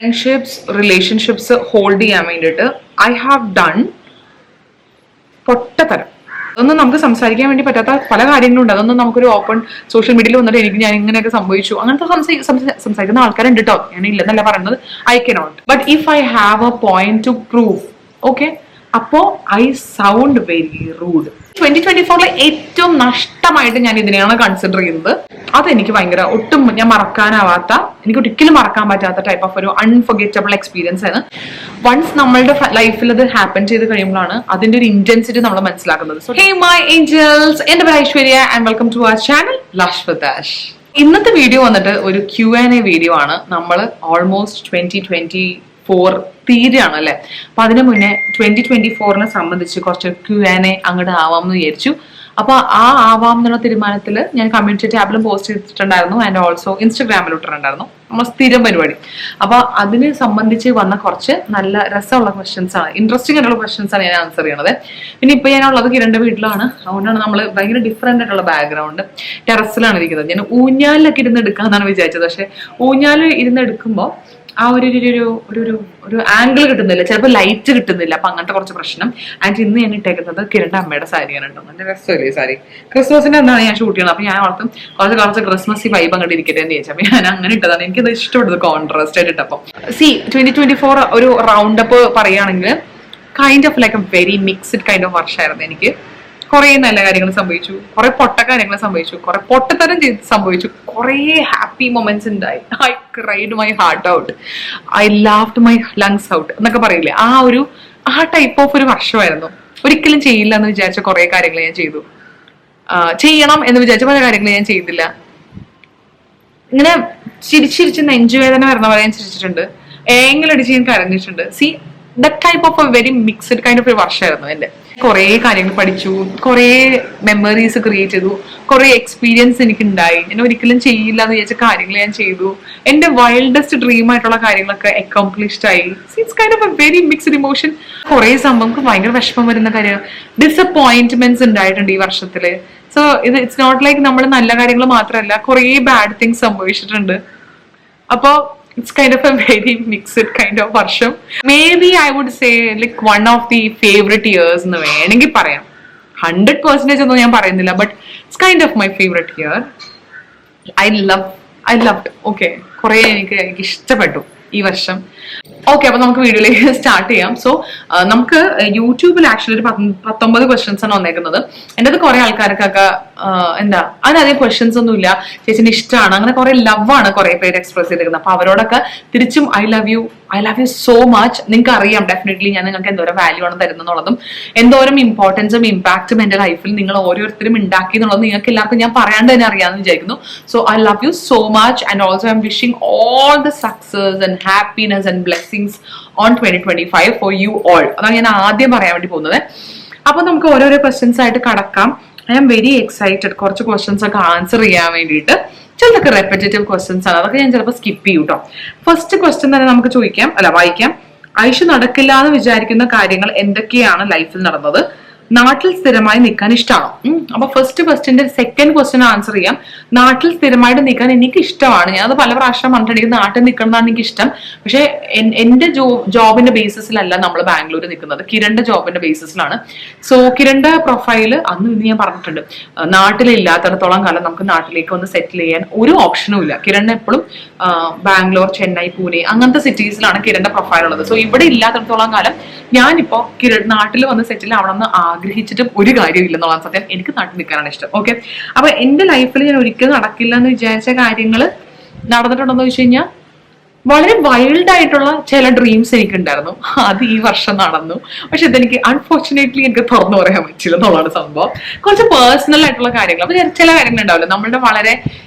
Friendships relationships hold ചെയ്യാൻ വേണ്ടിയിട്ട് I have done പൊട്ടത്തരം. അതൊന്നും നമുക്ക് സംസാരിക്കാൻ വേണ്ടി പറ്റാത്ത പല കാര്യങ്ങളുണ്ട്. അതൊന്നും നമുക്കൊരു ഓപ്പൺ സോഷ്യൽ മീഡിയയിൽ വന്നിട്ട് എനിക്ക് ഞാൻ ഇങ്ങനെയൊക്കെ സംഭവിച്ചു അങ്ങനത്തെ സംസാരിക്കുന്ന ആൾക്കാരുണ്ട് കേട്ടോ. ഞാൻ ഇല്ലെന്നല്ല പറയുന്നത്. I cannot. But if I have A point to prove, okay, അപ്പോ ഐ സൗണ്ട് വെരി റൂഡ്. 2024 ഏറ്റവും നഷ്ടമായിട്ട് ഞാൻ ഇതിനെയാണ് കൺസിഡർ ചെയ്യുന്നത്. അതെനിക്ക് ഭയങ്കര ഒട്ടും ഞാൻ മറക്കാനാവാത്ത, എനിക്ക് ഒരിക്കലും മറക്കാൻ പറ്റാത്ത ടൈപ്പ് ഓഫ് ഒരു അൺഫർഗറ്റബിൾ എക്സ്പീരിയൻസ് ആണ്. വൺസ് നമ്മളുടെ ലൈഫിൽ അത് ഹാപ്പൻ ചെയ്ത് കഴിയുമ്പോഴാണ് അതിന്റെ ഒരു ഇന്റൻസിറ്റി നമ്മൾ മനസ്സിലാക്കുന്നത്. സോ ഹേ മൈ ഏഞ്ചൽസ്, എന്റെ പേര് Aishwarya and welcome to our channel lush with Ash. ഇന്നത്തെ വീഡിയോ വന്നിട്ട് ഒരു Q&A വീഡിയോ ആണ്. നമ്മൾ ഓൾമോസ്റ്റ് 2024 തീരെയാണ് അല്ലെ. അപ്പൊ അതിനു മുന്നേ 2024 സംബന്ധിച്ച് കുറച്ച് Q&A അങ്ങോട്ട് ആവാമെന്ന് വിചാരിച്ചു. അപ്പൊ ആവാം എന്നുള്ള തീരുമാനത്തിൽ ഞാൻ കമ്മ്യൂണിറ്റി ടാബിലും പോസ്റ്റ് ചെയ്തിട്ടുണ്ടായിരുന്നു ആൻഡ് ഓൾസോ ഇൻസ്റ്റഗ്രാമിൽ ഇട്ടിട്ടുണ്ടായിരുന്നു. നമ്മൾ സ്ഥിരം പരിപാടി. അപ്പൊ അതിനെ സംബന്ധിച്ച് വന്ന കുറച്ച് നല്ല രസമുള്ള ക്വസ്റ്റ്യൻസ് ആണ്, ഇൻട്രസ്റ്റിംഗ് ആയിട്ടുള്ള ക്വസ്റ്റ്യൻസ് ആണ് ഞാൻ ആൻസർ ചെയ്യണത്. പിന്നെ ഇപ്പൊ ഞാനുള്ളത് കിരണിന്റെ വീട്ടിലാണ്. അതുകൊണ്ടാണ് നമ്മൾ ഭയങ്കര ഡിഫറെന്റ് ആയിട്ടുള്ള ബാക്ക്ഗ്രൗണ്ട്. ടെറസിലാണ് ഇരിക്കുന്നത്. ഞാൻ ഊഞ്ഞാലിലൊക്കെ ഇരുന്ന് എടുക്കാന്നാണ് വിചാരിച്ചത്. പക്ഷെ ഊഞ്ഞാലിൽ ഇരുന്ന് എടുക്കുമ്പോൾ ആ ഒരു ആംഗിൾ കിട്ടുന്നില്ല, ചിലപ്പോൾ ലൈറ്റ് കിട്ടുന്നില്ല. അപ്പൊ അങ്ങനത്തെ കുറച്ച് പ്രശ്നം. ആൻഡ് ഇന്ന് ഞാൻ ഇട്ടേക്കുന്നത് കിരണിന്റെ അമ്മയുടെ സാരിയാണ് കേട്ടോ. നല്ല രസമല്ലേ സാരി? ക്രിസ്മസിന്റെ എന്താണ് ഞാൻ ഷൂട്ട് ചെയ്യണം. അപ്പൊ ഞാൻ ഓർത്തും കുറച്ച് ക്രിസ്മസ് വൈബ് അങ്ങോട്ട് ഇരിക്കട്ടെ എന്ന് ചോദിച്ചാൽ അപ്പൊ ഞാൻ അങ്ങനെ ഇട്ടതാണ്. എനിക്കത് ഇഷ്ടപ്പെട്ടത് കോൺട്രാസ്റ്റ് ആയിട്ട് ഇട്ടപ്പോൾ. 2024 ഒരു റൗണ്ട് അപ്പ് പറയുകയാണെങ്കിൽ kind of like A very mixed kind of വർഷമായിരുന്നു എനിക്ക്. കുറെ നല്ല കാര്യങ്ങൾ സംഭവിച്ചു, കുറെ പൊട്ട കാര്യങ്ങൾ സംഭവിച്ചു, കുറെ പൊട്ടത്തരം സംഭവിച്ചു, കുറെ ഹാപ്പി മൊമെന്റ്സ് ഉണ്ടായി. I cried my heart out, I laughed my lungs out എന്നൊക്കെ പറയില്ലേ, ആ ടൈപ്പ് ഓഫ് ഒരു വർഷമായിരുന്നു. ഒരിക്കലും ചെയ്യില്ല എന്ന് വിചാരിച്ച കുറെ കാര്യങ്ങൾ ഞാൻ ചെയ്തു. ചെയ്യണം എന്ന് വിചാരിച്ച പല കാര്യങ്ങൾ ഞാൻ ചെയ്തില്ല. ഇങ്ങനെ ചിരിച്ചിരിച്ച് നെഞ്ചുവേദന വരുന്ന പോലെ ഞാൻ ചിരിച്ചിട്ടുണ്ട്. ഏങ്ങലടിച്ച് ഞാൻ കരഞ്ഞിട്ടുണ്ട്. See that type of a very mixed kind of ഒരു വർഷമായിരുന്നു എന്റെ. കുറെ കാര്യങ്ങൾ പഠിച്ചു, കുറെ മെമ്മറീസ് ക്രിയേറ്റ് ചെയ്തു, കുറെ എക്സ്പീരിയൻസ് എനിക്ക് ഉണ്ടായി. ഞാൻ ഒരിക്കലും ചെയ്യില്ല എന്ന് വിചാരിച്ച കാര്യങ്ങൾ ഞാൻ ചെയ്തു. എന്റെ വൈൽഡസ്റ്റ് ഡ്രീം ആയിട്ടുള്ള കാര്യങ്ങളൊക്കെ അക്കംപ്ലിഷ്ഡ് ആയി. It's kind of a very mixed emotion. കുറെ സംഭവം ഭയങ്കര വിഷമം വരുന്ന കാര്യം, ഡിസപ്പോയിന്റ്മെന്റ്സ് ഉണ്ടായിട്ടുണ്ട് ഈ വർഷത്തില്. സോ ഇറ്റ്സ് നോട്ട് ലൈക്ക് നമ്മൾ നല്ല കാര്യങ്ങൾ മാത്രമല്ല, കുറെ ബാഡ് തിങ്സ് സംഭവിച്ചിട്ടുണ്ട്. അപ്പോ it's kind of a very mixed kind of വർഷം. Maybe I would say like one of the favorite years എന്ന് വേണമെങ്കിൽ പറയാം. 100% ഒന്നും ഞാൻ പറയുന്നില്ല, but it's kind of my favorite year. I loved. Okay, കുറെ എനിക്ക് ഇഷ്ടപ്പെട്ടു ഈ വർഷം. ഓക്കെ, അപ്പൊ നമുക്ക് വീഡിയോയിലേക്ക് സ്റ്റാർട്ട് ചെയ്യാം. സോ നമുക്ക് യൂട്യൂബിൽ ആക്ച്വലി ഒരു 19 ക്വസ്റ്റ്യൻസ് ആണ് വന്നേക്കുന്നത്. എൻ്റെ അത് കുറെ ആൾക്കാർക്കൊക്കെ എന്താ അതിനധികം ക്വസ്റ്റ്യൻസ് ഒന്നും ഇല്ല, ചേച്ചിന്റെ ഇഷ്ടമാണ്, അങ്ങനെ കുറെ ലവ് ആണ് കുറെ പേര് എക്സ്പ്രസ് ചെയ്തിരിക്കുന്നത്. അപ്പൊ അവരോടൊക്കെ തിരിച്ചും I love you so much. നിങ്ങൾക്ക് അറിയാം ഡെഫിനറ്റ്ലി ഞാൻ നിങ്ങൾക്ക് എന്തോരം വാല്യൂ ആണ് തരുന്നുള്ളതും എന്തോരം ഇമ്പോർട്ടൻസും ഇമ്പാക്റ്റും എന്റെ ലൈഫിൽ നിങ്ങൾ ഓരോരുത്തരും ഉണ്ടാക്കി എന്നുള്ളത് നിങ്ങൾക്ക് എല്ലാവർക്കും ഞാൻ പറയാണ്ട് തന്നെ അറിയാമെന്ന് വിചാരിക്കുന്നു. So I love you so much and also I M wishing all the success and happiness and blessings on 2025 for you all. അതാണ് ഞാൻ ആദ്യം പറയാൻ വേണ്ടി പോകുന്നത്. അപ്പൊ നമുക്ക് ഓരോരോ ക്വസ്റ്റ്യൻസ് ആയിട്ട് കടക്കാം. ഐ ആം വെരി എക്സൈറ്റഡ് കുറച്ച് ക്വസ്റ്റ്യൻസ് ഒക്കെ ആൻസർ ചെയ്യാൻ വേണ്ടിയിട്ട്. ചിലതൊക്കെ റെപ്പറ്റേറ്റീവ് ക്വസ്റ്റ്യൻസ് ആണ്, അതൊക്കെ ഞാൻ ചിലപ്പോൾ സ്കിപ്പ് ചെയ്യും കേട്ടോ. ഫസ്റ്റ് ക്വസ്റ്റ്യൻ തന്നെ നമുക്ക് വായിക്കാം. ഐഷു നടക്കില്ല എന്ന് വിചാരിക്കുന്ന കാര്യങ്ങൾ എന്തൊക്കെയാണ് ലൈഫിൽ നടന്നത്? നാട്ടിൽ സ്ഥിരമായി നിൽക്കാൻ ഇഷ്ടമാണോ? അപ്പൊ ഫസ്റ്റ് ക്വസ്റ്റ്യന്റെ സെക്കൻഡ് ക്വസ്റ്റ്യൻ ആൻസർ ചെയ്യാം. നാട്ടിൽ സ്ഥിരമായിട്ട് നിൽക്കാൻ എനിക്ക് ഇഷ്ടമാണ്. ഞാനത് പല പ്രാവശ്യം പറഞ്ഞിട്ട് എനിക്ക് നാട്ടിൽ നിൽക്കണമെന്നാണ് എനിക്ക് ഇഷ്ടം. പക്ഷെ എന്റെ ജോബിന്റെ ബേസിസിലല്ല നമ്മൾ ബാംഗ്ലൂർ നിൽക്കുന്നത്, കിരണിന്റെ ജോബിന്റെ ബേസിസിലാണ്. സോ കിരണിന്റെ പ്രൊഫൈല് അന്ന് ഇന്ന് ഞാൻ പറഞ്ഞിട്ടുണ്ട്, നാട്ടിലില്ലാത്തിടത്തോളം കാലം നമുക്ക് നാട്ടിലേക്ക് ഒന്ന് സെറ്റിൽ ചെയ്യാൻ ഒരു ഓപ്ഷനും ഇല്ല. കിരണിന് എപ്പോഴും ബാംഗ്ലൂർ, ചെന്നൈ, പൂനെ അങ്ങനത്തെ സിറ്റീസിലാണ് കിരണിന്റെ പ്രൊഫൈൽ ഉള്ളത്. സോ ഇവിടെ ഇല്ലാത്തിടത്തോളം കാലം ഞാനിപ്പോ നാട്ടിൽ വന്ന് സെറ്റിൽ ആവണമെന്ന് ആഗ്രഹിച്ചിട്ടും ഒരു കാര്യമില്ല എന്നുള്ളതാണ് സത്യം. എനിക്ക് നാട്ടിൽ നിൽക്കാനാണ് ഇഷ്ടം. ഓക്കെ, അപ്പൊ എന്റെ ലൈഫിൽ ഞാൻ ഒരിക്കലും നടക്കില്ല എന്ന് വിചാരിച്ച കാര്യങ്ങൾ നടന്നിട്ടുണ്ടെന്ന് വെച്ച് കഴിഞ്ഞാൽ വളരെ വൈൽഡ് ആയിട്ടുള്ള ചില ഡ്രീംസ് എനിക്കുണ്ടായിരുന്നു. അത് ഈ വർഷം നടന്നു. പക്ഷെ ഇതെനിക്ക് അൺഫോർച്ചുനേറ്റ്ലി എനിക്ക് തുറന്നു പറയാൻ പറ്റില്ല എന്നുള്ളതാണ് സംഭവം. കുറച്ച് പേഴ്സണൽ ആയിട്ടുള്ള കാര്യങ്ങൾ, അപ്പൊ ചില കാര്യങ്ങൾ ഉണ്ടാവില്ല നമ്മളുടെ വളരെ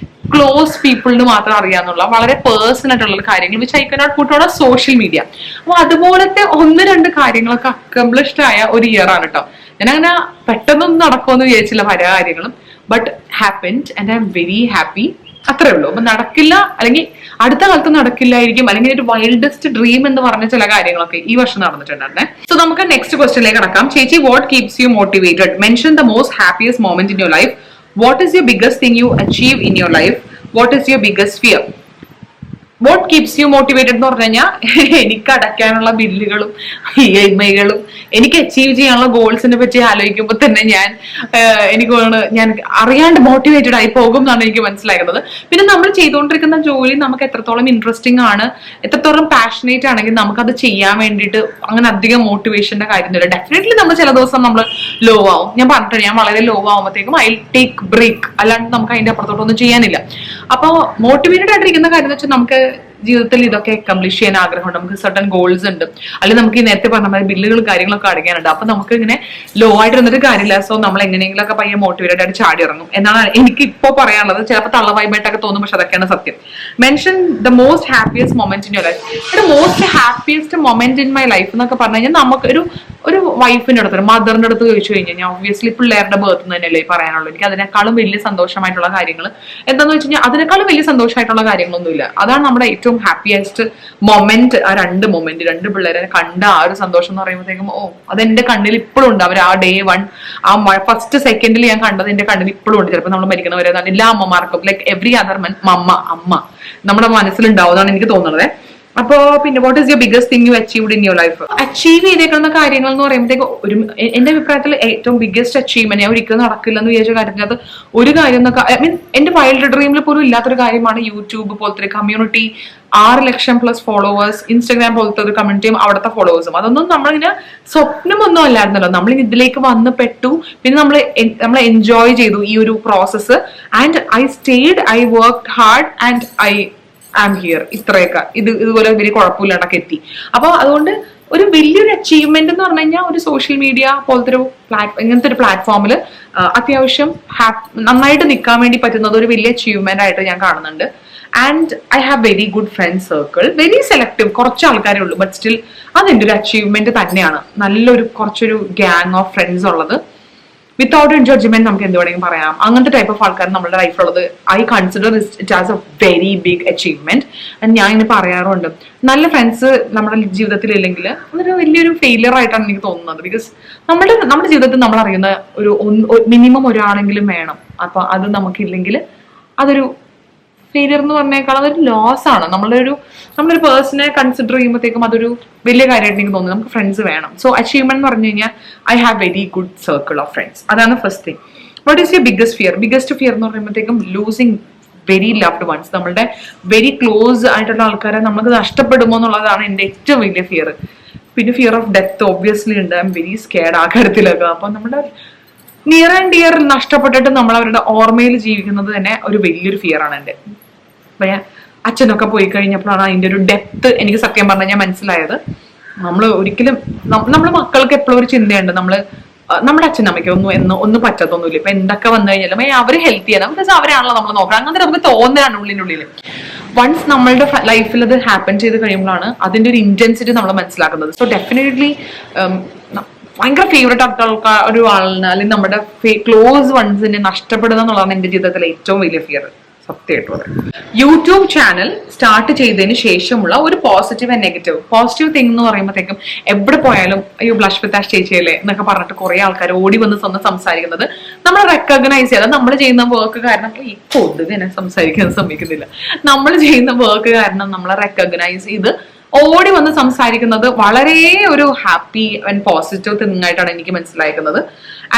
ക്ലോസ് പീപ്പിളിന് മാത്രം അറിയാന്നുള്ള വളരെ പേഴ്സണൽ ആയിട്ടുള്ള കാര്യങ്ങൾ which I cannot put on social media. അപ്പൊ അതുപോലത്തെ 1-2 കാര്യങ്ങളൊക്കെ അക്കംപ്ലിഷ്ഡ് ആയ ഒരു ഇയർ ആണ് കേട്ടോ. ഞാൻ അങ്ങനെ പെട്ടെന്നൊന്നും നടക്കുമെന്ന് വിചാരിച്ചില്ല പല കാര്യങ്ങളും, but happened and I am very happy. അത്രേ ഉള്ളൂ. അപ്പൊ നടക്കില്ല അല്ലെങ്കിൽ അടുത്ത കാലത്ത് നടക്കില്ലായിരിക്കും അല്ലെങ്കിൽ ഒരു വൈൽഡസ്റ്റ് ഡ്രീം എന്ന് പറഞ്ഞ ചില കാര്യങ്ങളൊക്കെ ഈ വർഷം നടന്നിട്ടുണ്ടായിരുന്നേ. സോ നമുക്ക് നെക്സ്റ്റ് ക്വസ്റ്റ്യനിലേക്ക് കടക്കാം. ചേച്ചി, what keeps you motivated? Mention the most happiest moment in your life. What is your biggest thing you achieve in your life? What is your biggest fear? What keeps you motivated എന്ന് പറഞ്ഞു കഴിഞ്ഞാൽ എനിക്ക് അടയ്ക്കാനുള്ള ബില്ലുകളും EMI-കളും എനിക്ക് achieve ചെയ്യാനുള്ള ഗോൾസിനെ പറ്റി ആലോചിക്കുമ്പോൾ തന്നെ എനിക്ക് ഞാൻ അറിയാണ്ട് മോട്ടിവേറ്റഡ് ആയി പോകും എന്നാണ് എനിക്ക് മനസ്സിലാക്കുന്നത്. പിന്നെ നമ്മൾ ചെയ്തുകൊണ്ടിരിക്കുന്ന ജോലി നമുക്ക് എത്രത്തോളം ഇൻട്രസ്റ്റിംഗ് ആണ്, എത്രത്തോളം പാഷനേറ്റ് ആണെങ്കിൽ നമുക്കത് ചെയ്യാൻ വേണ്ടിയിട്ട് അങ്ങനെ അധികം മോട്ടിവേഷന്റെ കാര്യമൊന്നുമില്ല. ഡെഫിനറ്റ്ലി നമ്മൾ ചില ദിവസം നമ്മൾ ലോ ആവും. ഞാൻ പറഞ്ഞിട്ടുണ്ട്, ഞാൻ വളരെ ലോ ആവുമ്പോഴത്തേക്കും ഐ ടേക്ക് ബ്രേക്ക്, അല്ലാണ്ട് നമുക്ക് അതിന്റെ അപ്പുറത്തോട്ടൊന്നും ചെയ്യാനില്ല. അപ്പൊ മോട്ടിവേറ്റഡ് ആയിട്ടിരിക്കുന്ന കാര്യം എന്ന് വെച്ചാൽ നമുക്ക് ജീവിതത്തിൽ ഇതൊക്കെ അക്കംപ്ലിഷ് ചെയ്യാൻ ആഗ്രഹമുണ്ട്, നമുക്ക് സർട്ടൺ ഗോൾസ് ഉണ്ട്, അല്ലെങ്കിൽ നമുക്ക് ഈ നേരത്തെ പറഞ്ഞ മാതിരി ബില്ലുകളും കാര്യങ്ങളൊക്കെ അടയ്ക്കാനുണ്ട്. അപ്പൊ നമുക്ക് ഇങ്ങനെ ലോ ആയിട്ട് ഇരുന്നിട്ട് കാര്യമില്ല. സോ നമ്മൾ എങ്ങനെയെങ്കിലൊക്കെ പയ്യെ മോട്ടിവേറ്റഡ് ആയിട്ട് ചാടി ഇറങ്ങും എന്നാണ് എനിക്ക് ഇപ്പോ പറയാനുള്ളത്. ചിലപ്പോൾ തള്ളവൈബായിട്ടൊക്കെ തോന്നും, പക്ഷെ അതൊക്കെയാണ് സത്യം. Mention the most happiest moment in your life. Most happiest moment in my life എന്നൊക്കെ പറഞ്ഞു കഴിഞ്ഞാൽ നമുക്ക് ഒരു വൈഫിന്റെ അടുത്ത്, ഒരു മദറിന്റെ അടുത്ത് ചോദിച്ചു കഴിഞ്ഞാൽ ഒബ്വിയസ്ലി പിള്ളേരുടെ ബർത്ത് തന്നെയല്ലേ പറയാനുള്ളൂ. എനിക്ക് അതിനേക്കാളും വലിയ സന്തോഷമായിട്ടുള്ള കാര്യങ്ങൾ എന്താന്ന് വെച്ച് കഴിഞ്ഞാൽ അതിനേക്കാളും വലിയ സന്തോഷമായിട്ടുള്ള കാര്യങ്ങളൊന്നുമില്ല. അതാണ് നമ്മുടെ ഏറ്റവും ഹാപ്പിയസ്റ്റ് മൊമെന്റ്. ആ രണ്ട് പിള്ളേരെ കണ്ട ആ ഒരു സന്തോഷം എന്ന് പറയുമ്പോഴത്തേക്കും അതെന്റെ കണ്ണിൽ ഇപ്പോഴും ഉണ്ട്. അവർ ആ ഡേ 1 ആ ഫസ്റ്റ് സെക്കൻഡിൽ ഞാൻ കണ്ടത് എന്റെ കണ്ണിൽ ഇപ്പോഴും ഉണ്ട്. ചിലപ്പോൾ നമ്മൾ മരിക്കുന്നവരെ എല്ലാ അമ്മമാർക്കും ലൈക്ക് എവറി അതർ അമ്മ നമ്മുടെ മനസ്സിലുണ്ടാവുന്നതാണ് എനിക്ക് തോന്നുന്നത്. അപ്പോ പിന്നെ what is your biggest thing you achieved in your life? Achieve ചെയ്തേക്കുന്ന കാര്യങ്ങൾ എന്ന് പറയുമ്പോഴത്തേക്ക് എന്റെ അഭിപ്രായത്തിൽ ഏറ്റവും ബിഗ്ഗസ്റ്റ് അച്ചീവ്മെന്റ്, ഞാൻ ഒരിക്കലും നടക്കില്ല എന്ന് വിചാരിച്ച കാര്യത്തിനകത്ത് ഒരു കാര്യം എന്നൊക്കെ എന്റെ വൈൽഡ് ഡ്രീമിൽ പോലും ഇല്ലാത്തൊരു കാര്യമാണ് യൂട്യൂബ് പോലത്തെ ഒരു കമ്മ്യൂണിറ്റി. 6 ലക്ഷം പ്ലസ് ഫോളോവേഴ്സ്, ഇൻസ്റ്റാഗ്രാം പോലത്തെ ഒരു കമ്മ്യൂണിറ്റിയും അവിടുത്തെ ഫോളോവേഴ്സും. അതൊന്നും നമ്മളിങ്ങനെ സ്വപ്നമൊന്നും അല്ലായിരുന്നല്ലോ. നമ്മൾ ഇതിലേക്ക് വന്ന് പെട്ടു, പിന്നെ നമ്മൾ എൻജോയ് ചെയ്തു ഈ ഒരു process. And I stayed, I work hard and I am here. ഇത്രയൊക്കെ ഇതുപോലെ വലിയ കുഴപ്പമില്ലാണ്ടൊക്കെ എത്തി. അപ്പൊ അതുകൊണ്ട് ഒരു വലിയൊരു അച്ചീവ്മെന്റ് എന്ന് പറഞ്ഞു കഴിഞ്ഞാൽ ഒരു സോഷ്യൽ മീഡിയ പോലത്തെ ഒരു ഇങ്ങനത്തെ ഒരു പ്ലാറ്റ്ഫോമിൽ അത്യാവശ്യം നന്നായിട്ട് നിൽക്കാൻ വേണ്ടി പറ്റുന്നത് ഒരു വലിയ അച്ചീവ്മെന്റ് ആയിട്ട് ഞാൻ കാണുന്നുണ്ട്. And I have very good friend circle, very selective, കുറച്ച് ആൾക്കാരേ ഉള്ളൂ, ബട്ട് സ്റ്റിൽ അതെന്റെ ഒരു അച്ചീവ്മെന്റ് തന്നെയാണ്. കുറച്ചൊരു ഗ്യാങ് ഓഫ് ഫ്രണ്ട്സ് ഉള്ളത്, വിത്തൗട്ട് ജഡ്ജ്മെന്റ് നമുക്ക് എന്ത് വേണമെങ്കിലും പറയാം. അങ്ങനത്തെ ടൈപ്പ് ഓഫ് ആൾക്കാർ നമ്മുടെ ലൈഫിലുള്ളത് I consider it as a very big achievement. And ഞാൻ ഇങ്ങനെ പറയാറുണ്ട്, നല്ല ഫ്രണ്ട്സ് നമ്മുടെ ജീവിതത്തിൽ ഇല്ലെങ്കിൽ അതൊരു വലിയൊരു ഫെയിലിയർ ആയിട്ടാണ് എനിക്ക് തോന്നുന്നത്. ബിക്കോസ് നമ്മുടെ ജീവിതത്തിൽ നമ്മൾ അറിയുന്ന ഒരു മിനിമം ഒരാളെങ്കിലും വേണം. അപ്പൊ അത് നമുക്കില്ലെങ്കിൽ അതൊരു ഫെയിലിയർ എന്ന് പറഞ്ഞേക്കാൾ അതൊരു ലോസ് ആണ്. നമ്മളൊരു പേഴ്സണെ കൺസിഡർ ചെയ്യുമ്പോഴത്തേക്കും അതൊരു വലിയ കാര്യമായിട്ട് എനിക്ക് തോന്നുന്നു. നമുക്ക് ഫ്രണ്ട്സ് വേണം. സോ അച്ചീവ്മെന്റ് എന്ന് പറഞ്ഞു കഴിഞ്ഞാൽ I have very good circle of friends. അതാണ് first thing. What is your biggest fear? Biggest fear എന്ന് പറയുമ്പോഴത്തേക്കും ലൂസിങ് വെരി ലവ്ഡ് വൺസ്. നമ്മളുടെ വെരി ക്ലോസ് ആയിട്ടുള്ള ആൾക്കാരെ നമുക്ക് നഷ്ടപ്പെടുമോ എന്നുള്ളതാണ് എൻ്റെ ഏറ്റവും വലിയ ഫിയർ. പിന്നെ ഫിയർ ഓഫ് ഡെത്ത് ഒബ്വിയസ്ലി ഉണ്ട്. ഐ എം വെരി സ്കേർഡ് ആ കാര്യത്തിലൊക്കെ. അപ്പൊ നമ്മുടെ നിയർ ആൻഡ് ഡിയർ നഷ്ടപ്പെട്ടിട്ട് നമ്മൾ അവരുടെ ഓർമ്മയിൽ ജീവിക്കുന്നത് തന്നെ ഒരു വലിയൊരു ഫിയർ ആണ് എൻ്റെ. അപ്പൊ അച്ഛനൊക്കെ പോയി കഴിഞ്ഞപ്പോഴാണ് അതിന്റെ ഒരു ഡെപ്ത് എനിക്ക് സത്യം പറഞ്ഞു കഴിഞ്ഞാൽ മനസ്സിലായത്. നമ്മൾ ഒരിക്കലും നമ്മുടെ മക്കൾക്ക് എപ്പോഴും ഒരു ചിന്തയുണ്ട്, നമ്മുടെ അച്ഛനമ്മയ്ക്ക് ഒന്നും പറ്റത്തൊന്നുമില്ല. ഇപ്പൊ എന്തൊക്കെ വന്നു കഴിഞ്ഞാലും അവര് ഹെൽത്തിയാണ്, ബിക്കോസ് അവരാണല്ലോ നമ്മൾ നോക്കണം. അങ്ങനത്തെ നമുക്ക് തോന്നുകയാണ് ഉള്ളിനുള്ളിൽ. വൺസ് നമ്മളുടെ ലൈഫിൽ അത് ഹാപ്പൻ ചെയ്ത് കഴിയുമ്പോഴാണ് അതിന്റെ ഒരു ഇന്റൻസിറ്റി നമ്മൾ മനസ്സിലാക്കുന്നത്. സോ ഡെഫിനറ്റ്ലി ഭയങ്കര ഫേവറേറ്റ് ആൾക്കാർ ഒരു ആളിന് അല്ലെങ്കിൽ നമ്മുടെ ക്ലോസ് വൺസിനെ നഷ്ടപ്പെടുക എന്നുള്ളതാണ് എന്റെ ജീവിതത്തിലെ ഏറ്റവും വലിയ ഫിയർ. സത്യമായിട്ടുള്ളത്. യൂട്യൂബ് ചാനൽ സ്റ്റാർട്ട് ചെയ്തതിന് ശേഷമുള്ള ഒരു positive and negative. Positive thing എന്ന് പറയുമ്പോഴത്തേക്കും എവിടെ പോയാലും അയ്യോ ബ്ലഷ് വിത്ത് ആഷ് ചേച്ചിയല്ലേ എന്നൊക്കെ പറഞ്ഞിട്ട് കുറെ ആൾക്കാർ ഓടി വന്ന് സംസാരിക്കുന്നത് നമ്മൾ റെക്കഗ്നൈസ് ചെയ്യാതെ നമ്മൾ ചെയ്യുന്ന വർക്ക് കാരണം ഈ പൊതുവെ സംസാരിക്കാൻ സമ്മതിക്കുന്നില്ല. നമ്മൾ ചെയ്യുന്ന വർക്ക് കാരണം നമ്മളെ റെക്കഗ്നൈസ് ചെയ്ത് ഓടി വന്ന് സംസാരിക്കുന്നത് വളരെ ഒരു ഹാപ്പി ആൻഡ് പോസിറ്റീവ് തിങ് ആയിട്ടാണ് എനിക്ക് മനസ്സിലാക്കുന്നത്.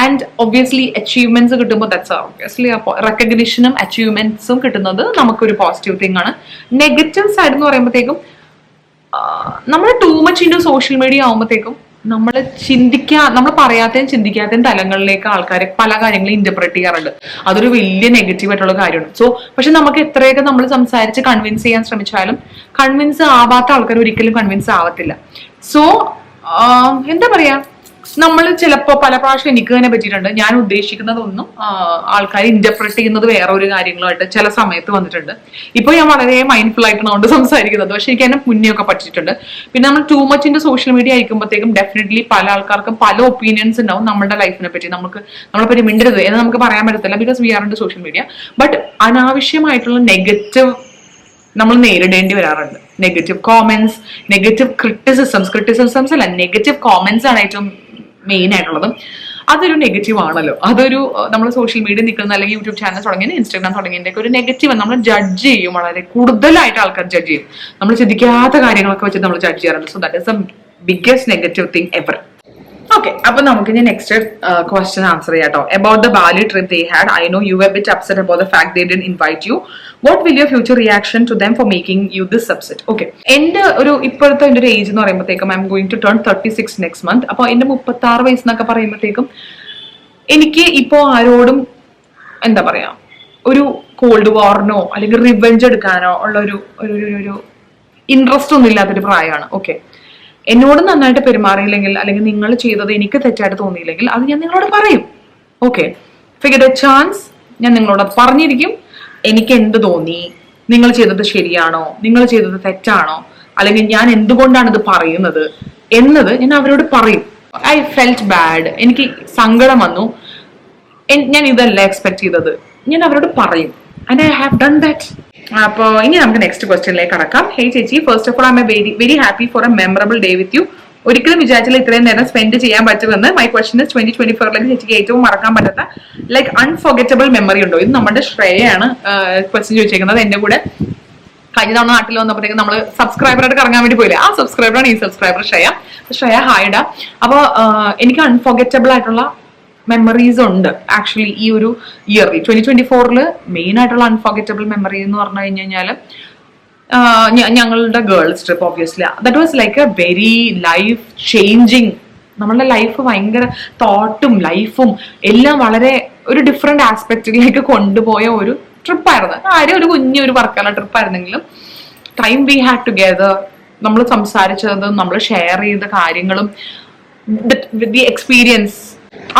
ആൻഡ് ഒബ്വിയസ്ലി അച്ചീവ്മെന്റ്സ് കിട്ടുമ്പോൾ ദാറ്റ്സ് ഒബ്വിയസ്ലി റെക്കഗ്നിഷനും അച്ചീവ്മെന്റ്സും കിട്ടുന്നത് നമുക്കൊരു പോസിറ്റീവ് തിങ് ആണ്. നെഗറ്റീവ് സൈഡ് എന്ന് പറയുമ്പോഴത്തേക്കും നമ്മൾ too much into social media ആകുമ്പോഴത്തേക്കും നമ്മൾ പറയാത്തതും ചിന്തിക്കാത്തതും തലങ്ങളിലേക്ക് ആൾക്കാർ പല കാര്യങ്ങളും ഇന്റർപ്രറ്റ് ചെയ്യാറുണ്ട്. അതൊരു വലിയ നെഗറ്റീവ് ആയിട്ടുള്ള കാര്യമാണ്. സോ പക്ഷെ നമുക്ക് എത്രയൊക്കെ നമ്മൾ സംസാരിച്ച് കൺവിൻസ് ചെയ്യാൻ ശ്രമിച്ചാലും കൺവിൻസ് ആവാത്ത ആൾക്കാർ ഒരിക്കലും കൺവിൻസ് ആവത്തില്ല. സോ എന്താ പറയാ, നമ്മൾ ചിലപ്പോ പല പ്രാവശ്യം എനിക്ക് തന്നെ പറ്റിയിട്ടുണ്ട്. ഞാൻ ഉദ്ദേശിക്കുന്നതൊന്നും ആൾക്കാർ ഇന്റർപ്രറ്റ് ചെയ്യുന്നത് വേറെ ഒരു കാര്യങ്ങളുമായിട്ട് ചില സമയത്ത് വന്നിട്ടുണ്ട്. ഇപ്പൊ ഞാൻ വളരെ മൈൻഡ്ഫുൾ ആയിട്ടാണ് അതുകൊണ്ട് സംസാരിക്കുന്നത്. പക്ഷെ എനിക്ക് എന്നെ മുന്നേ പറ്റിയിട്ടുണ്ട്. പിന്നെ നമ്മൾ ടൂ മച്ചിന്റെ സോഷ്യൽ മീഡിയ അയക്കുമ്പോഴത്തേക്കും ഡെഫിനറ്റ്ലി പല ആൾക്കാർക്കും പല ഒപ്പീനിയൻസ് ഉണ്ടാവും നമ്മുടെ ലൈഫിനെ പറ്റി. നമ്മളെ പറ്റി മിണ്ടരുത് എന്ന് നമുക്ക് പറയാൻ പറ്റത്തില്ല, because we are in social media. But അനാവശ്യമായിട്ടുള്ള നെഗറ്റീവ് നമ്മൾ നേരിടേണ്ടി വരാറുണ്ട്. നെഗറ്റീവ് കോമെന്റ്സ്, നെഗറ്റീവ് ക്രിറ്റിസിസംസ് അല്ല, നെഗറ്റീവ് കോമെന്റ്സ് ആണ് ഏറ്റവും മെയിൻ ആയിട്ടുള്ളത്. അതൊരു നെഗറ്റീവ് ആണല്ലോ. അതൊരു നമ്മൾ സോഷ്യൽ മീഡിയ നിൽക്കുന്ന അല്ലെങ്കിൽ യൂട്യൂബ് ചാനൽ തുടങ്ങിയ ഇൻസ്റ്റാഗ്രാം തുടങ്ങിയതിന്റെ ഒക്കെ ഒരു നെഗറ്റീവ്. നമ്മൾ ജഡ്ജ് ചെയ്യും, വളരെ കൂടുതലായിട്ട് ആൾക്കാർ ജഡ്ജ് ചെയ്യും. നമ്മൾ ചിന്തിക്കാത്ത കാര്യങ്ങളൊക്കെ വെച്ച് നമ്മൾ ജഡ്ജ് ചെയ്യാറുണ്ട്. So that is the biggest negative thing ever. Okay, അപ്പൊ നമുക്ക് ഇനി നെക്സ്റ്റ് ക്വസ്റ്റ്യൻ ആൻസർ ചെയ്യാം കേട്ടോ. About the Bali trip they had, I know you were bit upset about the fact they didn't invite you. What will your future reaction to them for making you this upset? Okay, എന്റെ ഒരു ഇപ്പോഴത്തെ എന്റെ ഒരു age എന്ന് പറയുമ്പോഴത്തേക്കും I am going to turn 36 next month. അപ്പൊ എന്റെ 36 വയസ്സെന്നൊക്കെ പറയുമ്പോഴത്തേക്കും എനിക്ക് ഇപ്പോ ആരോടും എന്താ പറയാ ഒരു കോൾഡ് വാറിനോ അല്ലെങ്കിൽ റിവെഞ്ച് എടുക്കാനോ ഉള്ള ഒരു ഇൻട്രസ്റ്റ് ഒന്നും ഇല്ലാത്തൊരു പ്രായമാണ്. ഓക്കെ, എന്നോട് നന്നായിട്ട് പെരുമാറിയില്ലെങ്കിൽ അല്ലെങ്കിൽ നിങ്ങൾ ചെയ്തത് എനിക്ക് തെറ്റായിട്ട് തോന്നിയില്ലെങ്കിൽ അത് ഞാൻ നിങ്ങളോട് പറയും. ഓക്കെ, ഫിഗർ എ ചാൻസ് ഞാൻ നിങ്ങളോട് അത് പറഞ്ഞിരിക്കും. എനിക്ക് എന്ത് തോന്നി, നിങ്ങൾ ചെയ്തത് ശരിയാണോ, നിങ്ങൾ ചെയ്തത് തെറ്റാണോ, അല്ലെങ്കിൽ ഞാൻ എന്തുകൊണ്ടാണ് ഇത് പറയുന്നത് എന്നത് ഞാൻ അവരോട് പറയും. ഐ ഫെൽറ്റ് ബാഡ്, എനിക്ക് സങ്കടം വന്നു, ഞാൻ ഇതല്ല എക്സ്പെക്ട് ചെയ്തത്, ഞാൻ അവരോട് പറയും. And I have done that. അപ്പൊ ഇനി നമുക്ക് നെക്സ്റ്റ് ക്വസ്റ്റ്യനിലേക്ക് കടക്കാം. ഹേയ് ചേച്ചി, first of all I am very happy for A memorable day with you. ഒരിക്കലും വിചാരിച്ചില്ല ഇത്രയും നേരം സ്പെൻഡ് ചെയ്യാൻ പറ്റുമെന്ന്. മൈ ക്വസ്റ്റ്യൻ ഇസ് 2024 ചേച്ചിക്ക് ഏറ്റവും മറക്കാൻ പറ്റാത്ത ലൈക്ക് അൺഫോർഗറ്റബിൾ മെമ്മറി ഉണ്ടോ? ഇത് നമ്മുടെ ശ്രേയയാണ് ക്വസ്റ്റ്യൻ ചോദിച്ചേക്കുന്നത്. എന്റെ കൂടെ കഴിഞ്ഞ തവണ നാട്ടിൽ വന്നപ്പോഴത്തേക്ക് നമ്മൾ സബ്സ്ക്രൈബറായിട്ട് കറങ്ങാൻ വേണ്ടി പോയില്ലേ, ആ സബ്സ്ക്രൈബറാണ് ഈ സബ്സ്ക്രൈബർ ശ്രേയ ഹായ്ഡ. അപ്പൊ എനിക്ക് അൺഫോർഗറ്റബിൾ ആയിട്ടുള്ള മെമ്മറീസ് ഉണ്ട് ആക്ച്വലി ഈ ഒരു ഇയറിൽ 2024 മെയിൻ ആയിട്ടുള്ള അൺഫോർഗറ്റബിൾ മെമ്മറി എന്ന് പറഞ്ഞു കഴിഞ്ഞാൽ ഞങ്ങളുടെ girls trip. Obviously that was like A very life changing. നമ്മളുടെ ലൈഫ് ഭയങ്കര തോട്ടും ലൈഫും എല്ലാം വളരെ ഒരു ഡിഫറെന്റ് ആസ്പെക്റ്റിലേക്ക് കൊണ്ടുപോയ ഒരു ട്രിപ്പായിരുന്നു. കാര്യം ഒരു കുഞ്ഞൊരു വർക്കുള്ള ട്രിപ്പായിരുന്നെങ്കിലും ടൈം വി ഹാഡ് ടുഗെദർ, നമ്മൾ സംസാരിച്ചതും നമ്മൾ ഷെയർ ചെയ്ത കാര്യങ്ങളും ദി എക്സ്പീരിയൻസ്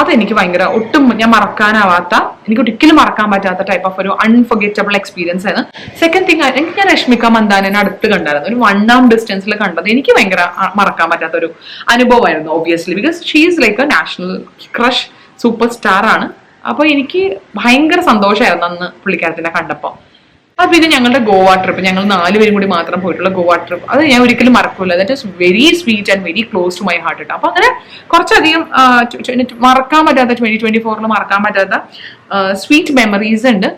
അതെനിക്ക് ഭയങ്കര ഒട്ടും ഞാൻ മറക്കാനാവാത്ത, എനിക്ക് ഒരിക്കലും മറക്കാൻ പറ്റാത്ത ടൈപ്പ് ഓഫ് ഒരു അൺഫർഗറ്റബിൾ എക്സ്പീരിയൻസ് ആണ്. സെക്കൻഡ് തിങ്, എനിക്ക് ഞാൻ രശ്മിക മന്ദാനനെ അടുത്ത് കണ്ടായിരുന്നു, ഒരു 1 hour ഡിസ്റ്റൻസിൽ കണ്ടത് എനിക്ക് ഭയങ്കര മറക്കാൻ പറ്റാത്ത ഒരു അനുഭവമായിരുന്നു. Obviously because she is like A national crush super star ആണ്. അപ്പൊ എനിക്ക് ഭയങ്കര സന്തോഷമായിരുന്നു അന്ന് പുള്ളിക്കാരത്തിനെ കണ്ടപ്പോ. അത് പിന്നെ ഞങ്ങളുടെ ഗോവ ട്രിപ്പ്, ഞങ്ങൾ 4 പേരും കൂടി മാത്രം പോയിട്ടുള്ള ഗോവ ട്രിപ്പ്, അത് ഞാൻ ഒരിക്കലും മറക്കൂല. That is very sweet and very close to my heart കേട്ടോ. അപ്പൊ അങ്ങനെ കുറച്ചധികം മറക്കാൻ പറ്റാത്ത 2024 മറക്കാൻ പറ്റാത്ത സ്വീറ്റ് മെമ്മറീസ് ഉണ്ട്.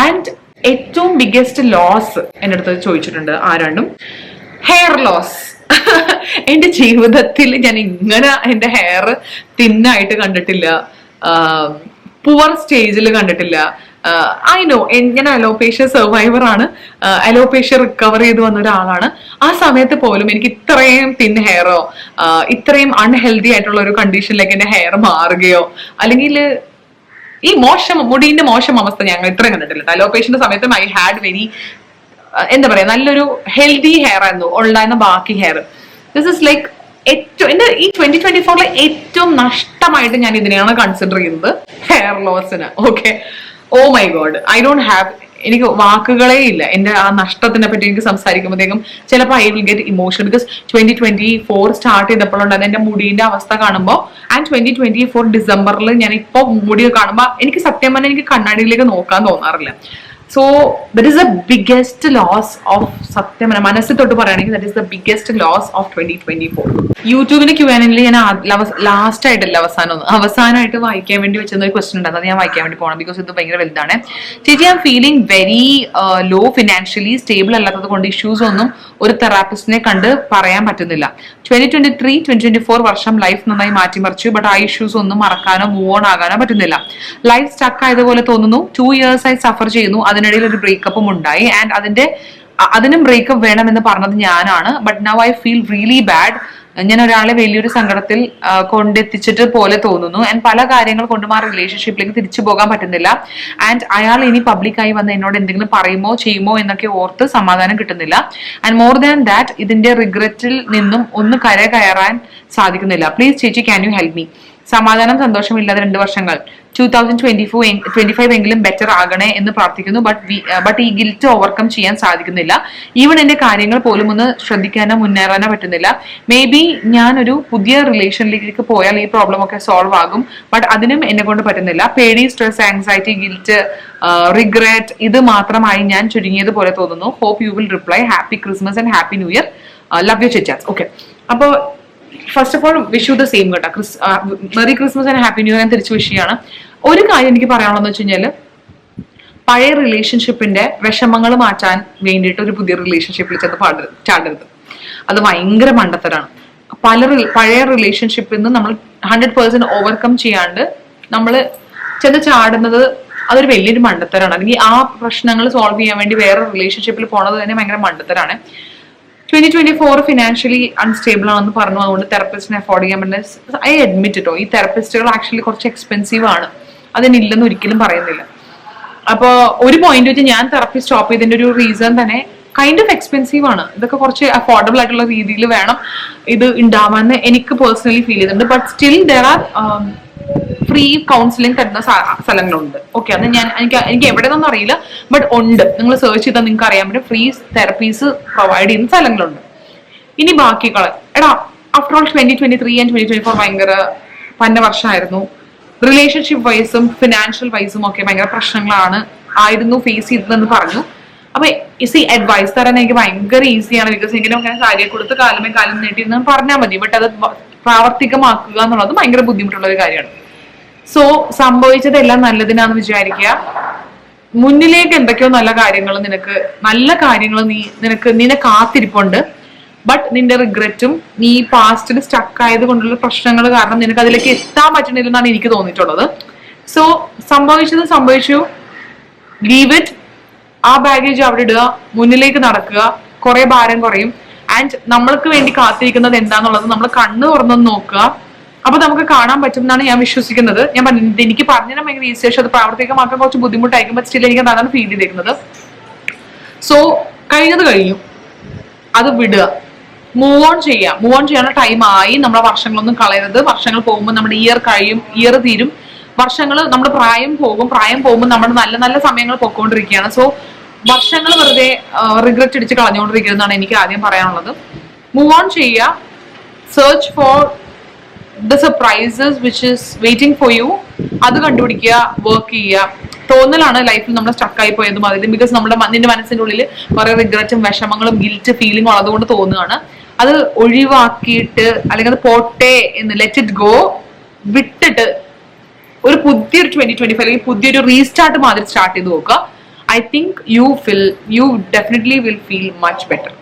ആൻഡ് ഏറ്റവും ബിഗ്ഗസ്റ്റ് ലോസ് എൻ്റെ അടുത്ത് ചോദിച്ചിട്ടുണ്ട് ആരാണ്ടും, ഹെയർ ലോസ്. എന്റെ ജീവിതത്തിൽ ഞാൻ ഇങ്ങനെ എന്റെ ഹെയർ തിന്നായിട്ട് കണ്ടിട്ടില്ല, പുവർ സ്റ്റേജിൽ കണ്ടിട്ടില്ല. ഐ നോ, ഞാൻ അലോപേഷ്യ സർവൈവർ ആണ്, അലോപേഷ്യ റിക്കവർ ചെയ്ത് വന്ന ഒരാളാണ്. ആ സമയത്ത് പോലും എനിക്ക് ഇത്രയും തിൻ ഹെയറോ ഇത്രയും അൺഹെൽത്തി ആയിട്ടുള്ള ഒരു കണ്ടീഷനിലേക്ക് എന്റെ ഹെയർ മാറുകയോ അല്ലെങ്കിൽ ഈ മുടീന്റെ മോശം അവസ്ഥ ഞങ്ങൾ ഇത്രയും കണ്ടിട്ടില്ല. അലോപേഷ്യന്റെ സമയത്തും ഐ ഹാഡ് വെരി എന്താ പറയാ നല്ലൊരു ഹെൽത്തി ഹെയർ ആയിരുന്നു ഉണ്ടായിരുന്ന ബാക്കി ഹെയർ. ദിസ് ഇസ് ലൈക്ക് ഏറ്റവും എന്റെ ഈ 2024 ഏറ്റവും നഷ്ടമായിട്ട് ഞാൻ ഇതിനെയാണ് കൺസിഡർ ചെയ്യുന്നത്, ഹെയർ ലോസിന്. Okay, oh my God, I don't have, എനിക്ക് വാക്കുകളേ ഇല്ല എന്റെ ആ നഷ്ടത്തിനെ പറ്റി എനിക്ക് സംസാരിക്കുമ്പോഴത്തേക്കും. ചിലപ്പോൾ I will get emotional because 2024 start ചെയ്തപ്പോഴുണ്ടായിരുന്നു എന്റെ മുടിയുടെ അവസ്ഥ കാണുമ്പോൾ. ആൻഡ് 2024 ഡിസംബറിൽ ഞാൻ ഇപ്പൊ മുടി കാണുമ്പോൾ എനിക്ക് സത്യം പറഞ്ഞാൽ എനിക്ക് കണ്ണാടിയിലേക്ക് നോക്കാൻ തോന്നാറില്ല. So that is the biggest loss of, സത്യം മനസ്സിൽ തൊട്ട് പറയുകയാണെങ്കിൽ that is the biggest loss of 2024. യൂട്യൂബിന്റെ Q&A ഞാൻ ലാസ്റ്റ് ആയിട്ടല്ല അവസാനമായിട്ട് വായിക്കാൻ വേണ്ടി വെച്ചിരുന്ന ഒരു ക്വസ്റ്റ്യൻ ഉണ്ടായിരുന്നു, അത് ഞാൻ വായിക്കാൻ വേണ്ടി പോകണം ബിക്കോസ് ഇത് ഭയങ്കര വലുതാണ്. ചേച്ചി, I am feeling very low financially, stable അല്ലാത്തത് കൊണ്ട് ഇഷ്യൂസ് ഒന്നും ഒരു തെറാപ്പിസ്റ്റിനെ കണ്ട് പറയാൻ പറ്റുന്നില്ല. 2023-2024 വർഷം ലൈഫ് നന്നായി മാറ്റിമറിച്ചു, ബട്ട് ആ ഇഷ്യൂസ് ഒന്നും മറക്കാനോ മൂവ് ഓൺ ആകാനോ പറ്റുന്നില്ല. ലൈഫ് സ്റ്റക്ക് ആയതുപോലെ തോന്നുന്നു. 2 years ആയി സഫർ ചെയ്യുന്നു. അതിനിടയിൽ ഒരു ബ്രേക്കപ്പും ഉണ്ടായി ആൻഡ് അതിനും ബ്രേക്കപ്പ് വേണമെന്ന് പറഞ്ഞത് ഞാനാണ്. But now I feel really bad. ഞാൻ ഒരാളെ വലിയൊരു സങ്കടത്തിൽ കൊണ്ടെത്തിച്ചിട്ട് പോലെ തോന്നുന്നു. ആൻഡ് പല കാര്യങ്ങൾ കൊണ്ടും ആ റിലേഷൻഷിപ്പിലേക്ക് തിരിച്ചു പോകാൻ പറ്റുന്നില്ല. ആൻഡ് അയാൾ ഇനി പബ്ലിക്കായി വന്ന് എന്നോട് എന്തെങ്കിലും പറയുമോ ചെയ്യുമോ എന്നൊക്കെ ഓർത്ത് സമാധാനം കിട്ടുന്നില്ല. ആൻഡ് മോർ ദാൻ ദാറ്റ് ഇതിന്റെ റിഗ്രറ്റിൽ നിന്നും ഒന്ന് കയറാൻ സാധിക്കുന്നില്ല. പ്ലീസ് ചേച്ചി, ക്യാൻ യു ഹെൽപ് മീ? സമാധാനം സന്തോഷമില്ലാതെ 2 വർഷങ്ങൾ. 2025 എങ്കിലും ബെറ്റർ ആകണേ എന്ന് പ്രാർത്ഥിക്കുന്നു. ബട്ട് ഈ ഗിൽറ്റ് ഓവർകം ചെയ്യാൻ സാധിക്കുന്നില്ല. ഈവൻ എന്റെ കാര്യങ്ങൾ പോലും ഒന്ന് ശ്രദ്ധിക്കാനോ മുന്നേറാനോ പറ്റുന്നില്ല. മേ ബി ഞാനൊരു പുതിയ റിലേഷനിലേക്ക് പോയാൽ ഈ പ്രോബ്ലം ഒക്കെ സോൾവ് ആകും. ബട്ട് അതിനും എന്നെ കൊണ്ട് പറ്റുന്നില്ല. പേടി, സ്ട്രെസ്, ആൻസൈറ്റി, ഗിൽറ്റ്, റിഗ്രറ്റ് ഇത് മാത്രമായി ഞാൻ ചുരുങ്ങിയതുപോലെ തോന്നുന്നു. Hope you will reply. Happy Christmas and happy New Year. Love you ചേച്ചാസ്. ഓക്കെ, അപ്പൊ first of all wish you the same കേട്ടോ. Merry Christmas and happy New Year ഞാൻ തിരിച്ചു വിഷ് ചെയ്യാണ്. ഒരു കാര്യം എനിക്ക് പറയാനുള്ളതെന്ന് വെച്ച് കഴിഞ്ഞാൽ, പഴയ റിലേഷൻഷിപ്പിന്റെ വിഷമങ്ങൾ മാറ്റാൻ വേണ്ടിയിട്ട് ഒരു പുതിയ റിലേഷൻഷിപ്പിൽ ചെന്ന് ചാടരുത്. അത് ഭയങ്കര മണ്ടത്തരാണ്. പഴയ റിലേഷൻഷിപ്പിൽ നിന്ന് നമ്മൾ 100% ഓവർകം ചെയ്യാണ്ട് നമ്മൾ ചെന്ന് ചാടുന്നത് അതൊരു വലിയൊരു മണ്ടത്തരാണ്. അല്ലെങ്കിൽ ആ പ്രശ്നങ്ങൾ സോൾവ് ചെയ്യാൻ വേണ്ടി വേറെ റിലേഷൻഷിപ്പിൽ പോണത് തന്നെ ഭയങ്കര മണ്ടത്തരാണ്. 2024 ഫിനാൻഷ്യലി അൺസ്റ്റേബിൾ ആണെന്ന് പറഞ്ഞു, അതുകൊണ്ട് തെറപ്പിസ്റ്റിനെ അഫോർഡ് ചെയ്യാൻ പറ്റില്ല. ഐ അഡ്മിറ്റ് കേട്ടോ, ഈ തെറപ്പിസ്റ്റുകൾ ആക്ച്വലി കുറച്ച് എക്സ്പെൻസീവ് ആണ്. അതിനില്ലെന്ന് ഒരിക്കലും പറയുന്നില്ല. അപ്പൊ ഒരു പോയിന്റ് വെച്ച് ഞാൻ തെറപ്പി സ്റ്റോപ്പ് ചെയ്തതിന്റെ ഒരു റീസൺ തന്നെ കൈൻഡ് ഓഫ് എക്സ്പെൻസീവ് ആണ്. ഇതൊക്കെ കുറച്ച് അഫോർഡബിൾ ആയിട്ടുള്ള രീതിയിൽ വേണം ഇത് ഉണ്ടാവാന്ന് എനിക്ക് പേഴ്സണലി ഫീൽ ചെയ്തിട്ടുണ്ട്. But still there are free counselling തരുന്ന സ്ഥലങ്ങളുണ്ട്. ഓക്കെ, അത് എനിക്ക് എവിടെയൊന്നും അറിയില്ല, ബട്ട് ഉണ്ട്. നിങ്ങൾ സെർച്ച് ചെയ്താൽ നിങ്ങൾക്ക് അറിയാൻ പറ്റും. ഫ്രീ തെറപ്പീസ് പ്രൊവൈഡ് ചെയ്യുന്ന സ്ഥലങ്ങളുണ്ട്. ഇനി ബാക്കികളെ എടാ, ആഫ്റ്റർ ഓൾ 2023 ആൻഡ് 2024 ഭയങ്കര പന്ന വർഷമായിരുന്നു. റിലേഷൻഷിപ്പ് വൈസും ഫിനാൻഷ്യൽ വൈസും ഒക്കെ ഭയങ്കര പ്രശ്നങ്ങളായിരുന്നു ഫേസ് ചെയ്തതെന്ന് പറഞ്ഞു. അപ്പൊ അഡ്വൈസ് തരാൻ എനിക്ക് ഭയങ്കര ഈസിയാണ്. ബിക്കോസ് ഇങ്ങനെയൊക്കെ സാരിയെ കൊടുത്ത് കാലമേ കാലം നീട്ടിന്ന് പറഞ്ഞാൽ മതി. ബട്ട് അത് പ്രാവർത്തികമാക്കുക എന്നുള്ളത് ഭയങ്കര ബുദ്ധിമുട്ടുള്ള ഒരു കാര്യമാണ്. സോ സംഭവിച്ചതെല്ലാം നല്ലതിനാന്ന് വിചാരിക്കുക. മുന്നിലേക്ക് എന്തൊക്കെയോ നല്ല കാര്യങ്ങൾ നിന്നെ കാത്തിരിപ്പുണ്ട്. ബട്ട് നിന്റെ റിഗ്രറ്റും നീ പാസ്റ്റിൽ സ്റ്റക്ക് ആയത് കൊണ്ടുള്ള പ്രശ്നങ്ങൾ കാരണം നിനക്ക് അതിലേക്ക് എത്താൻ പറ്റുന്നില്ലെന്നാണ് എനിക്ക് തോന്നിയിട്ടുള്ളത്. സോ സംഭവിച്ചു, ലീവ് ഇറ്റ്. ആ ബാഗേജ് അവിടെ ഇടുക, മുന്നിലേക്ക് നടക്കുക, കുറെ ഭാരം കുറയും. ആൻഡ് നമ്മൾക്ക് വേണ്ടി കാത്തിരിക്കുന്നത് എന്താന്നുള്ളത് നമ്മൾ കണ്ണ് തുറന്നൊന്ന് നോക്കുക. അപ്പൊ നമുക്ക് കാണാൻ പറ്റും എന്നാണ് ഞാൻ വിശ്വസിക്കുന്നത്. ഞാൻ പറഞ്ഞത് എനിക്ക് പറഞ്ഞാൽ ഭയങ്കര ഈസി, പക്ഷെ അത് പ്രാവർത്തികമാക്കാൻ കുറച്ച് ബുദ്ധിമുട്ടായിരിക്കും. ബട്ട് സ്റ്റിൽ എനിക്ക് അതാണ് ഫീൽ ചെയ്തേക്കുന്നത്. സോ കഴിഞ്ഞത് കഴിഞ്ഞു, അത് വിടുക, മൂവ് ഓൺ ചെയ്യാനുള്ള ടൈം ആയി. നമ്മളെ വർഷങ്ങളൊന്നും കളയരുത്. വർഷങ്ങൾ പോകുമ്പോൾ നമ്മുടെ ഇയർ തീരും. നമ്മുടെ പ്രായം പോകുമ്പോൾ നമ്മുടെ നല്ല നല്ല സമയങ്ങൾ പൊക്കോണ്ടിരിക്കുകയാണ്. സോ വർഷങ്ങൾ വെറുതെ റിഗ്രറ്റ് അടിച്ച് കളഞ്ഞുകൊണ്ടിരിക്കുന്നതാണ് എനിക്ക് ആദ്യം പറയാനുള്ളത്. മൂവ് ഓൺ ചെയ്യുക, search for the surprises which is waiting for you. അത് കണ്ടുപിടിക്കുക, വർക്ക് ചെയ്യുക. തോന്നലാണ് ലൈഫിൽ നമ്മൾ സ്റ്റക്കായി പോയതും അതിലും. ബിക്കോസ് നിന്റെ മനസ്സിന്റെ ഉള്ളിൽ കുറെ റിഗ്രറ്റും വിഷമങ്ങളും ഗിൽറ്റ് ഫീലിംഗും ഉള്ളതുകൊണ്ട് തോന്നുകയാണ്. അത് ഒഴിവാക്കിയിട്ട് അല്ലെങ്കിൽ അത് പോട്ടെ എന്ന് ലെറ്റ് ഇറ്റ് ഗോ വിട്ടിട്ട് ഒരു പുതിയൊരു 2025 അല്ലെങ്കിൽ പുതിയൊരു റീസ്റ്റാർട്ട് മാതിരി സ്റ്റാർട്ട് ചെയ്ത് നോക്കുക. I think you definitely will feel much better.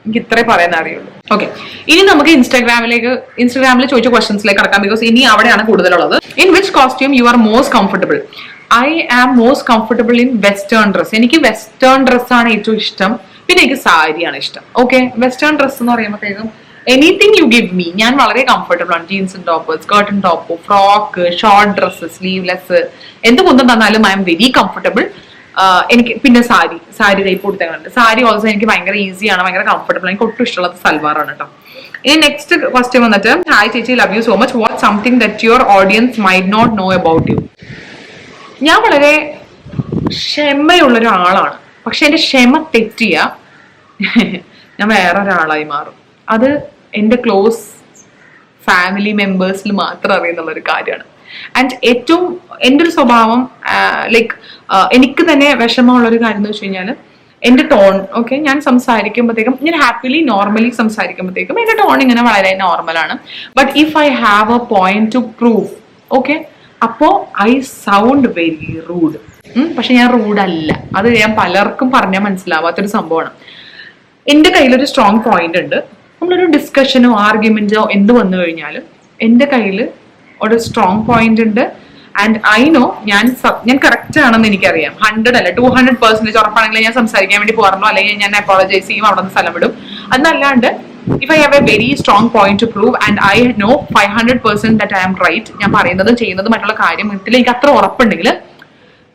എനിക്ക് ഇത്രേ പറയാൻ അറിയുള്ളൂ. ഓക്കെ, ഇനി നമുക്ക് ഇൻസ്റ്റാഗ്രാമിൽ ചോദിച്ച ക്വസ്റ്റൻസിലേക്ക് കടക്കാം. ബിക്കോസ് ഇനി അവിടെയാണ് കൂടുതലുള്ളത്. In which costume you are most comfortable? I am most comfortable in western dress. എനിക്ക് വെസ്റ്റേൺ ഡ്രസ്സാണ് ഏറ്റവും ഇഷ്ടം. പിന്നെ എനിക്ക് സാരിയാണ് ഇഷ്ടം. ഓക്കെ, വെസ്റ്റേൺ ഡ്രസ് എന്ന് പറയുമ്പോഴത്തേക്കും എനിത്തിങ് യു ഗിവ് മീ, ഞാൻ വളരെ കംഫർട്ടബിൾ ആണ്. ജീൻസും ടോപ്പ്, സ്കേർട്ടും top, frock, short dress, sleeveless, എന്തുകൊണ്ടും തന്നാലും ഐ എം വെരി കംഫർട്ടബിൾ. എനിക്ക് പിന്നെ സാരി ടൈപ്പ് കൊടുത്തേക്കുന്നുണ്ട്. സാരി ഓൾസോ എനിക്ക് ഭയങ്കര ഈസിയാണ്, ഭയങ്കര കംഫർട്ടബിൾ. എനിക്ക് ഒട്ടും ഇഷ്ടമുള്ളത് സൽവാറാണ് കേട്ടോ. ഇനി നെക്സ്റ്റ് ക്വസ്റ്റ്യൻ വന്നിട്ട്, ഹായ് ചേച്ചി, love you so much. What something that your audience might not know about you? ഞാൻ വളരെ ക്ഷമയുള്ള ഒരാളാണ്. പക്ഷെ എന്റെ ക്ഷമ തെറ്റിയ ഞാൻ വേറെ ഒരാളായി മാറും. അത് എൻ്റെ ക്ലോസ് ഫാമിലി മെമ്പേഴ്സിൽ മാത്രം അറിയുന്നുള്ള ഒരു കാര്യമാണ്. ആൻഡ് ഏറ്റവും എൻ്റെ ഒരു സ്വഭാവം ലൈക്ക് എനിക്ക് തന്നെ വിഷമമുള്ള ഒരു കാര്യം എന്ന് വെച്ച് കഴിഞ്ഞാൽ എൻ്റെ ടോൺ. ഓക്കെ, ഞാൻ സംസാരിക്കുമ്പോഴത്തേക്കും ഞാൻ നോർമലി സംസാരിക്കുമ്പോഴത്തേക്കും എൻ്റെ ടോൺ ഇങ്ങനെ വളരെ നോർമലാണ്. But if I have A point to prove, okay, അപ്പോ ഐ സൗണ്ട് വെരി റൂഡ്. പക്ഷെ ഞാൻ റൂഡല്ല. അത് ഞാൻ പലർക്കും പറഞ്ഞാൽ മനസ്സിലാവാത്തൊരു സംഭവമാണ്. എൻ്റെ കയ്യിലൊരു സ്ട്രോങ് പോയിന്റ് ഉണ്ട്. നമ്മളൊരു ഡിസ്കഷനോ ആർഗ്യുമെന്റോ എന്ത് വന്നു കഴിഞ്ഞാലും എൻ്റെ കയ്യിൽ ഒരു സ്ട്രോങ് പോയിന്റ് ഉണ്ട്. ആൻഡ് ഐ നോ ഞാൻ കറക്റ്റ് ആണെന്ന് എനിക്കറിയാം. 100 അല്ല 200% ഉറപ്പാണെങ്കിൽ ഞാൻ സംസാരിക്കാൻ വേണ്ടി പോകാറുണ്ടോ, അല്ലെങ്കിൽ ഞാൻ അപ്പോളജൈസ് ചെയ്യും, അവിടെ നിന്ന് സ്ഥലം വിടും. അതല്ലാണ്ട് if I have a very strong point to prove and I know 500% that I am right, ഞാൻ പറയുന്നതും ചെയ്യുന്നതും മറ്റുള്ള കാര്യത്തിൽ എനിക്ക് അത്ര ഉറപ്പുണ്ടെങ്കിൽ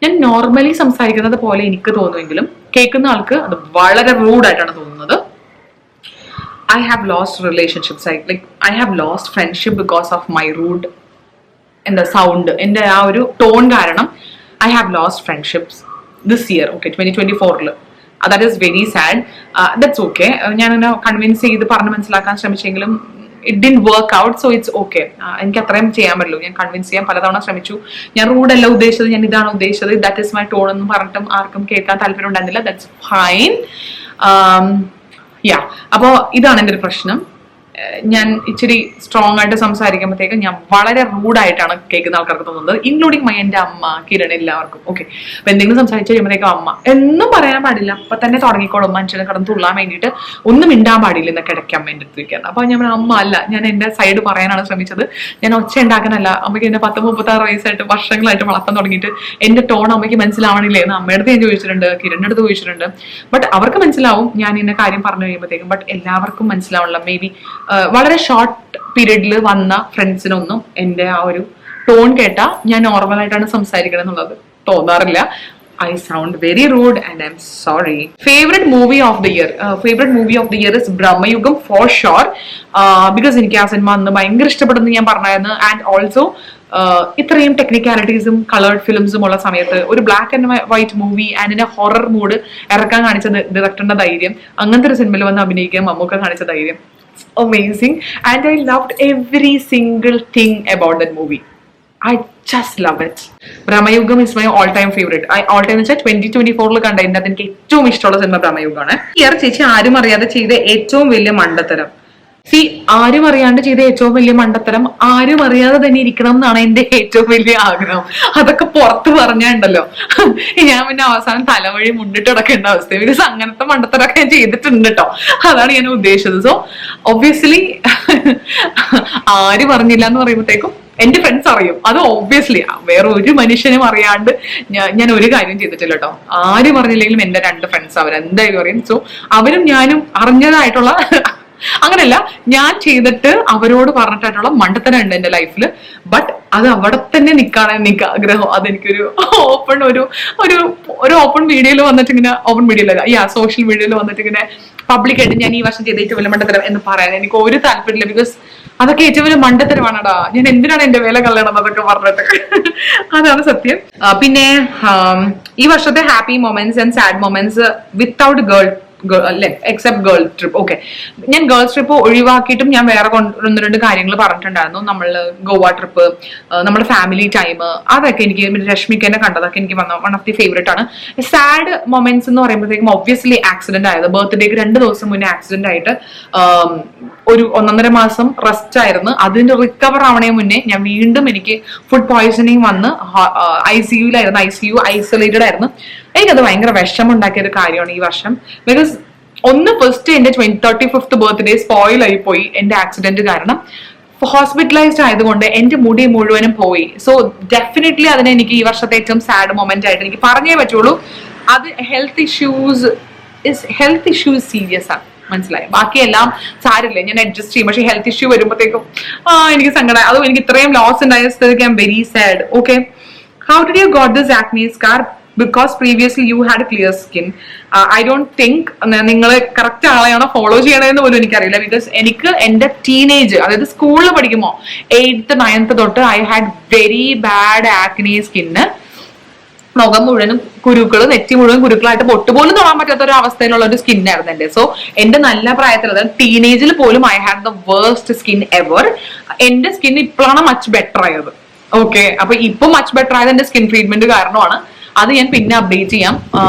ഞാൻ നോർമലി സംസാരിക്കുന്നത് പോലെ എനിക്ക് തോന്നുമെങ്കിലും കേൾക്കുന്ന ആൾക്ക് അത് വളരെ റൂഡായിട്ടാണ് തോന്നുന്നത്. I have lost relationships. I have lost friendship because of my rude and the sound. എൻ്റെ ആ ഒരു ടോൺ കാരണം I have lost friendships this year. Okay, 2024. That is very sad. That's okay. ഞാൻ എന്നെ കൺവിൻസ് ചെയ്ത് പറഞ്ഞ് മനസ്സിലാക്കാൻ ശ്രമിച്ചെങ്കിലും it didn't work out, so it's okay. എനിക്ക് അത്രയും ചെയ്യാൻ പറ്റുള്ളൂ. ഞാൻ കൺവിൻസ് ചെയ്യാൻ പലതവണ ശ്രമിച്ചു. ഞാൻ റൂഡല്ല ഉദ്ദേശിച്ചത്, ഞാൻ ഇതാണ് ഉദ്ദേശിച്ചത്, ദാറ്റ് ഇസ് മൈ ടോൺ എന്ന് പറഞ്ഞിട്ടും ആർക്കും കേൾക്കാൻ താല്പര്യം ഉണ്ടായിരുന്നില്ല. That's fine. യാ, അപ്പോൾ ഇതാണ് എൻ്റെ ഒരു പ്രശ്നം. ഞാൻ ഇച്ചിരി സ്ട്രോങ് ആയിട്ട് സംസാരിക്കുമ്പോഴത്തേക്കും ഞാൻ വളരെ റൂഡായിട്ടാണ് കേൾക്കുന്ന ആൾക്കാർക്ക് തോന്നുന്നത്, ഇൻക്ലൂഡിങ് എൻ്റെ അമ്മ, കിരൺ, എല്ലാവർക്കും. ഓക്കെ, അപ്പൊ എന്തെങ്കിലും സംസാരിച്ചു കഴിയുമ്പോഴത്തേക്കും അമ്മ എന്നും പറയാൻ പാടില്ല, അപ്പൊ തന്നെ തുടങ്ങിക്കോളും മനുഷ്യനെ കടന്ന് തുള്ളാൻ വേണ്ടിയിട്ട്, ഒന്നും മിണ്ടാൻ പാടില്ല എന്നൊക്കെ ഇടയ്ക്ക് അമ്മ എൻ്റെ അടുത്തിരിക്കുകയാണ്. അപ്പൊ ഞാൻ അമ്മ അല്ല, ഞാൻ എൻ്റെ സൈഡ് പറയാനാണ് ശ്രമിച്ചത്, ഞാൻ ഒച്ച ഉണ്ടാക്കാനല്ല. അമ്മയ്ക്ക് എന്നെ 10-36 വയസ്സായിട്ട് വർഷങ്ങളായിട്ട് വളർത്താൻ തുടങ്ങിയിട്ട് എന്റെ ടോൺ അമ്മയ്ക്ക് മനസ്സിലാവണില്ലേ എന്ന് അമ്മയുടെ അടുത്ത് ഞാൻ ചോദിച്ചിട്ടുണ്ട്, കിരണിന്റെ അടുത്ത് ചോദിച്ചിട്ടുണ്ട്. ബട്ട് അവർക്ക് മനസ്സിലാവും ഞാൻ ഇന്ന കാര്യം പറഞ്ഞു കഴിയുമ്പോഴത്തേക്കും. ബട്ട് എല്ലാവർക്കും മനസ്സിലാവണില്ല. മേ ബി വളരെ ഷോർട്ട് പീരീഡിൽ വന്ന ഫ്രണ്ട്സിനൊന്നും എൻ്റെ ആ ഒരു ടോൺ കേട്ടാ ഞാൻ നോർമലായിട്ടാണ് സംസാരിക്കണം എന്നുള്ളത് തോന്നാറില്ല. I sound very rude and I'm sorry. Favorite movie of the year? Favorite movie of the year is Brahmayugam for sure. Because എനിക്ക് ആ സിനിമ അന്ന് ഭയങ്കര ഇഷ്ടപ്പെടുന്നു ഞാൻ പറഞ്ഞായിരുന്നു. ആൻഡ് ഓൾസോ ഇത്രയും ടെക്നിക്കാലിറ്റീസും കളേർഡ് ഫിലിംസും ഉള്ള സമയത്ത് ഒരു black and white movie and horror mood ഇറക്കാൻ കാണിച്ച ഡയറക്ടറിന്റെ ധൈര്യം, അങ്ങനത്തെ ഒരു സിനിമയിൽ വന്ന് അഭിനയിക്കാൻ മമ്മൂക്ക കാണിച്ച ധൈര്യം, amazing. And I loved every single thing about that movie. I just love it. Brahmayugam is my all-time favorite. All time വെച്ചാൽ 2024 കണ്ട ഇതിനകത്ത് എനിക്ക് ഏറ്റവും ഇഷ്ടമുള്ള സിനിമ ബ്രഹ്മയുഗമാണ്. ഇയർ ചേച്ചി ആരും അറിയാതെ ചെയ്ത ഏറ്റവും വലിയ മണ്ടത്തരം. ആരും അറിയാണ്ട് ചെയ്ത ഏറ്റവും വലിയ മണ്ടത്തരം ആരും അറിയാതെ തന്നെ ഇരിക്കണം എന്നാണ് എന്റെ ഏറ്റവും വലിയ ആഗ്രഹം. അതൊക്കെ പുറത്ത് പറഞ്ഞുണ്ടല്ലോ ഞാൻ പിന്നെ അവസാനം തലവഴി മുണ്ടിട്ട് കിടക്കേണ്ട അവസ്ഥ. ബിക്കോസ് അങ്ങനത്തെ മണ്ടത്തരമൊക്കെ ഞാൻ ചെയ്തിട്ടുണ്ട് കേട്ടോ, അതാണ് ഞാൻ ഉദ്ദേശിച്ചത്. സോ ഒബ്വിയസ്ലി ആര് പറഞ്ഞില്ല എന്ന് പറയുമ്പോഴത്തേക്കും എന്റെ ഫ്രണ്ട്സ് അറിയും. അത് ഒബ്വിയസ്ലി വേറെ ഒരു മനുഷ്യനും അറിയാണ്ട് ഞാൻ ഒരു കാര്യം ചെയ്തിട്ടില്ല കേട്ടോ. ആര് പറഞ്ഞില്ലെങ്കിലും എന്റെ 2 ഫ്രണ്ട്സ് അവരെന്തായാലും അറിയും. സോ അവരും ഞാനും അറിഞ്ഞതായിട്ടുള്ള, അങ്ങനെയല്ല ഞാൻ ചെയ്തിട്ട് അവരോട് പറഞ്ഞിട്ടായിട്ടുള്ള മണ്ടത്തരം ഉണ്ട് എന്റെ ലൈഫിൽ. ബട്ട് അത് അവിടെ തന്നെ നിൽക്കാണ് എനിക്ക് ആഗ്രഹം. അതെനിക്കൊരു ഓപ്പൺ ഒരു ഓപ്പൺ വീഡിയോയിൽ വന്നിട്ട് ഇങ്ങനെ, ഓപ്പൺ വീഡിയോയിലല്ല, സോഷ്യൽ മീഡിയയിൽ വന്നിട്ട് ഇങ്ങനെ പബ്ലിക്കായിട്ട് ഞാൻ ഈ വർഷം ചെയ്ത ഏറ്റവും വലിയ മണ്ടത്തരം എന്ന് പറയാൻ എനിക്ക് ഒരു താല്പര്യമില്ല. ബിക്കോസ് അതൊക്കെ ഏറ്റവും വലിയ മണ്ടത്തരമാണടാ. ഞാൻ എന്തിനാണ് എന്റെ വില കളയണം അതൊക്കെ പറഞ്ഞിട്ട്. അതാണ് സത്യം. പിന്നെ ഈ വർഷത്തെ happy moments and sad moments without അല്ലെ എക്സെപ്റ്റ് ഗേൾ ട്രിപ്പ്. ഓക്കെ, ഞാൻ ഗേൾസ് ട്രിപ്പ് ഒഴിവാക്കിയിട്ടും ഞാൻ വേറെ 1-2 കാര്യങ്ങൾ പറഞ്ഞിട്ടുണ്ടായിരുന്നു. നമ്മള് ഗോവ ട്രിപ്പ്, നമ്മുടെ ഫാമിലി ടൈം, അതൊക്കെ എനിക്ക് രശ്മിക്കനെ കണ്ടതൊക്കെ എനിക്ക് വൺ ഓഫ് ദി ഫേവറേറ്റ് ആണ്. സാഡ് മൊമെന്റ്സ് എന്ന് പറയുമ്പോഴത്തേക്കും ഒബ്വിയസ്ലി ആക്സിഡന്റ് ആയത്. ബർത്ത്ഡേക്ക് 2 ദിവസം മുന്നേ ആക്സിഡന്റ് ആയിട്ട് ഒരു 1.5 മാസം റെസ്റ്റ് ആയിരുന്നു. അതിന്റെ റിക്കവർ ആവണേ മുന്നേ ഞാൻ വീണ്ടും എനിക്ക് ഫുഡ് പോയ്സണിങ് വന്ന് ICUലായിരുന്നു. ICU ഐസൊലേറ്റഡ് ആയിരുന്നു. എനിക്കത് ഭയങ്കര വിഷമം ഉണ്ടാക്കിയ ഒരു കാര്യമാണ് ഈ വർഷം. ബിക്കോസ് ഫസ്റ്റ് എന്റെ 35th ബർത്ത്ഡേ സ്പോയിൽ ആയി പോയി എന്റെ ആക്സിഡന്റ് കാരണം. ഹോസ്പിറ്റലൈസ്ഡ് ആയതുകൊണ്ട് എന്റെ മുടി മുഴുവനും പോയി. സോ ഡെഫിനറ്റ്ലി അതിനെ എനിക്ക് ഈ വർഷത്തെ ഏറ്റവും സാഡ് മൊമെന്റ് ആയിട്ട് എനിക്ക് പറഞ്ഞേ പറ്റുള്ളൂ. അത് ഹെൽത്ത് ഇഷ്യൂസ് സീരിയസ് ആണ്, മനസ്സിലായി. ബാക്കിയെല്ലാം സാരില്ല, ഞാൻ അഡ്ജസ്റ്റ് ചെയ്യും. പക്ഷെ ഹെൽത്ത് ഇഷ്യൂ വരുമ്പോഴത്തേക്കും എനിക്ക് സങ്കടം. അതും എനിക്ക് ഇത്രയും ലോസ് ഉണ്ടായ സ്ഥിതിക്ക് I am very sad. Okay, how did you got this acne scar? Because previously you had clear skin. I don't think നിങ്ങൾ കറക്റ്റ് ആളെയാണോ ഫോളോ ചെയ്യണമെന്ന് പോലും എനിക്കറിയില്ല. ബിക്കോസ് എനിക്ക് എന്റെ ടീനേജ്, അതായത് സ്കൂളിൽ പഠിക്കുമ്പോൾ 8th 9th തൊട്ട് I had very bad acne skin. മുഖം മുഴുവനും കുരുക്കള്, നെറ്റി മുഴുവൻ കുരുക്കളായിട്ട് പൊട്ടുപോലും തൊടാൻ പറ്റാത്ത ഒരു അവസ്ഥയിലുള്ള ഒരു സ്കിന്നായിരുന്നു എന്റെ. സോ എന്റെ നല്ല പ്രായത്തിൽ, അതായത് ടീനേജിൽ പോലും I had the worst skin ever. എന്റെ സ്കിൻ ഇപ്പോഴാണ് മച്ച് ബെറ്റർ ആയത്. ഓക്കെ, അപ്പൊ ഇപ്പൊ മച്ച് ബെറ്റർ ആയത് എന്റെ സ്കിൻ ട്രീറ്റ്മെന്റ് കാരണമാണ്. അത് ഞാൻ പിന്നെ അപ്ഡേറ്റ് ചെയ്യാം.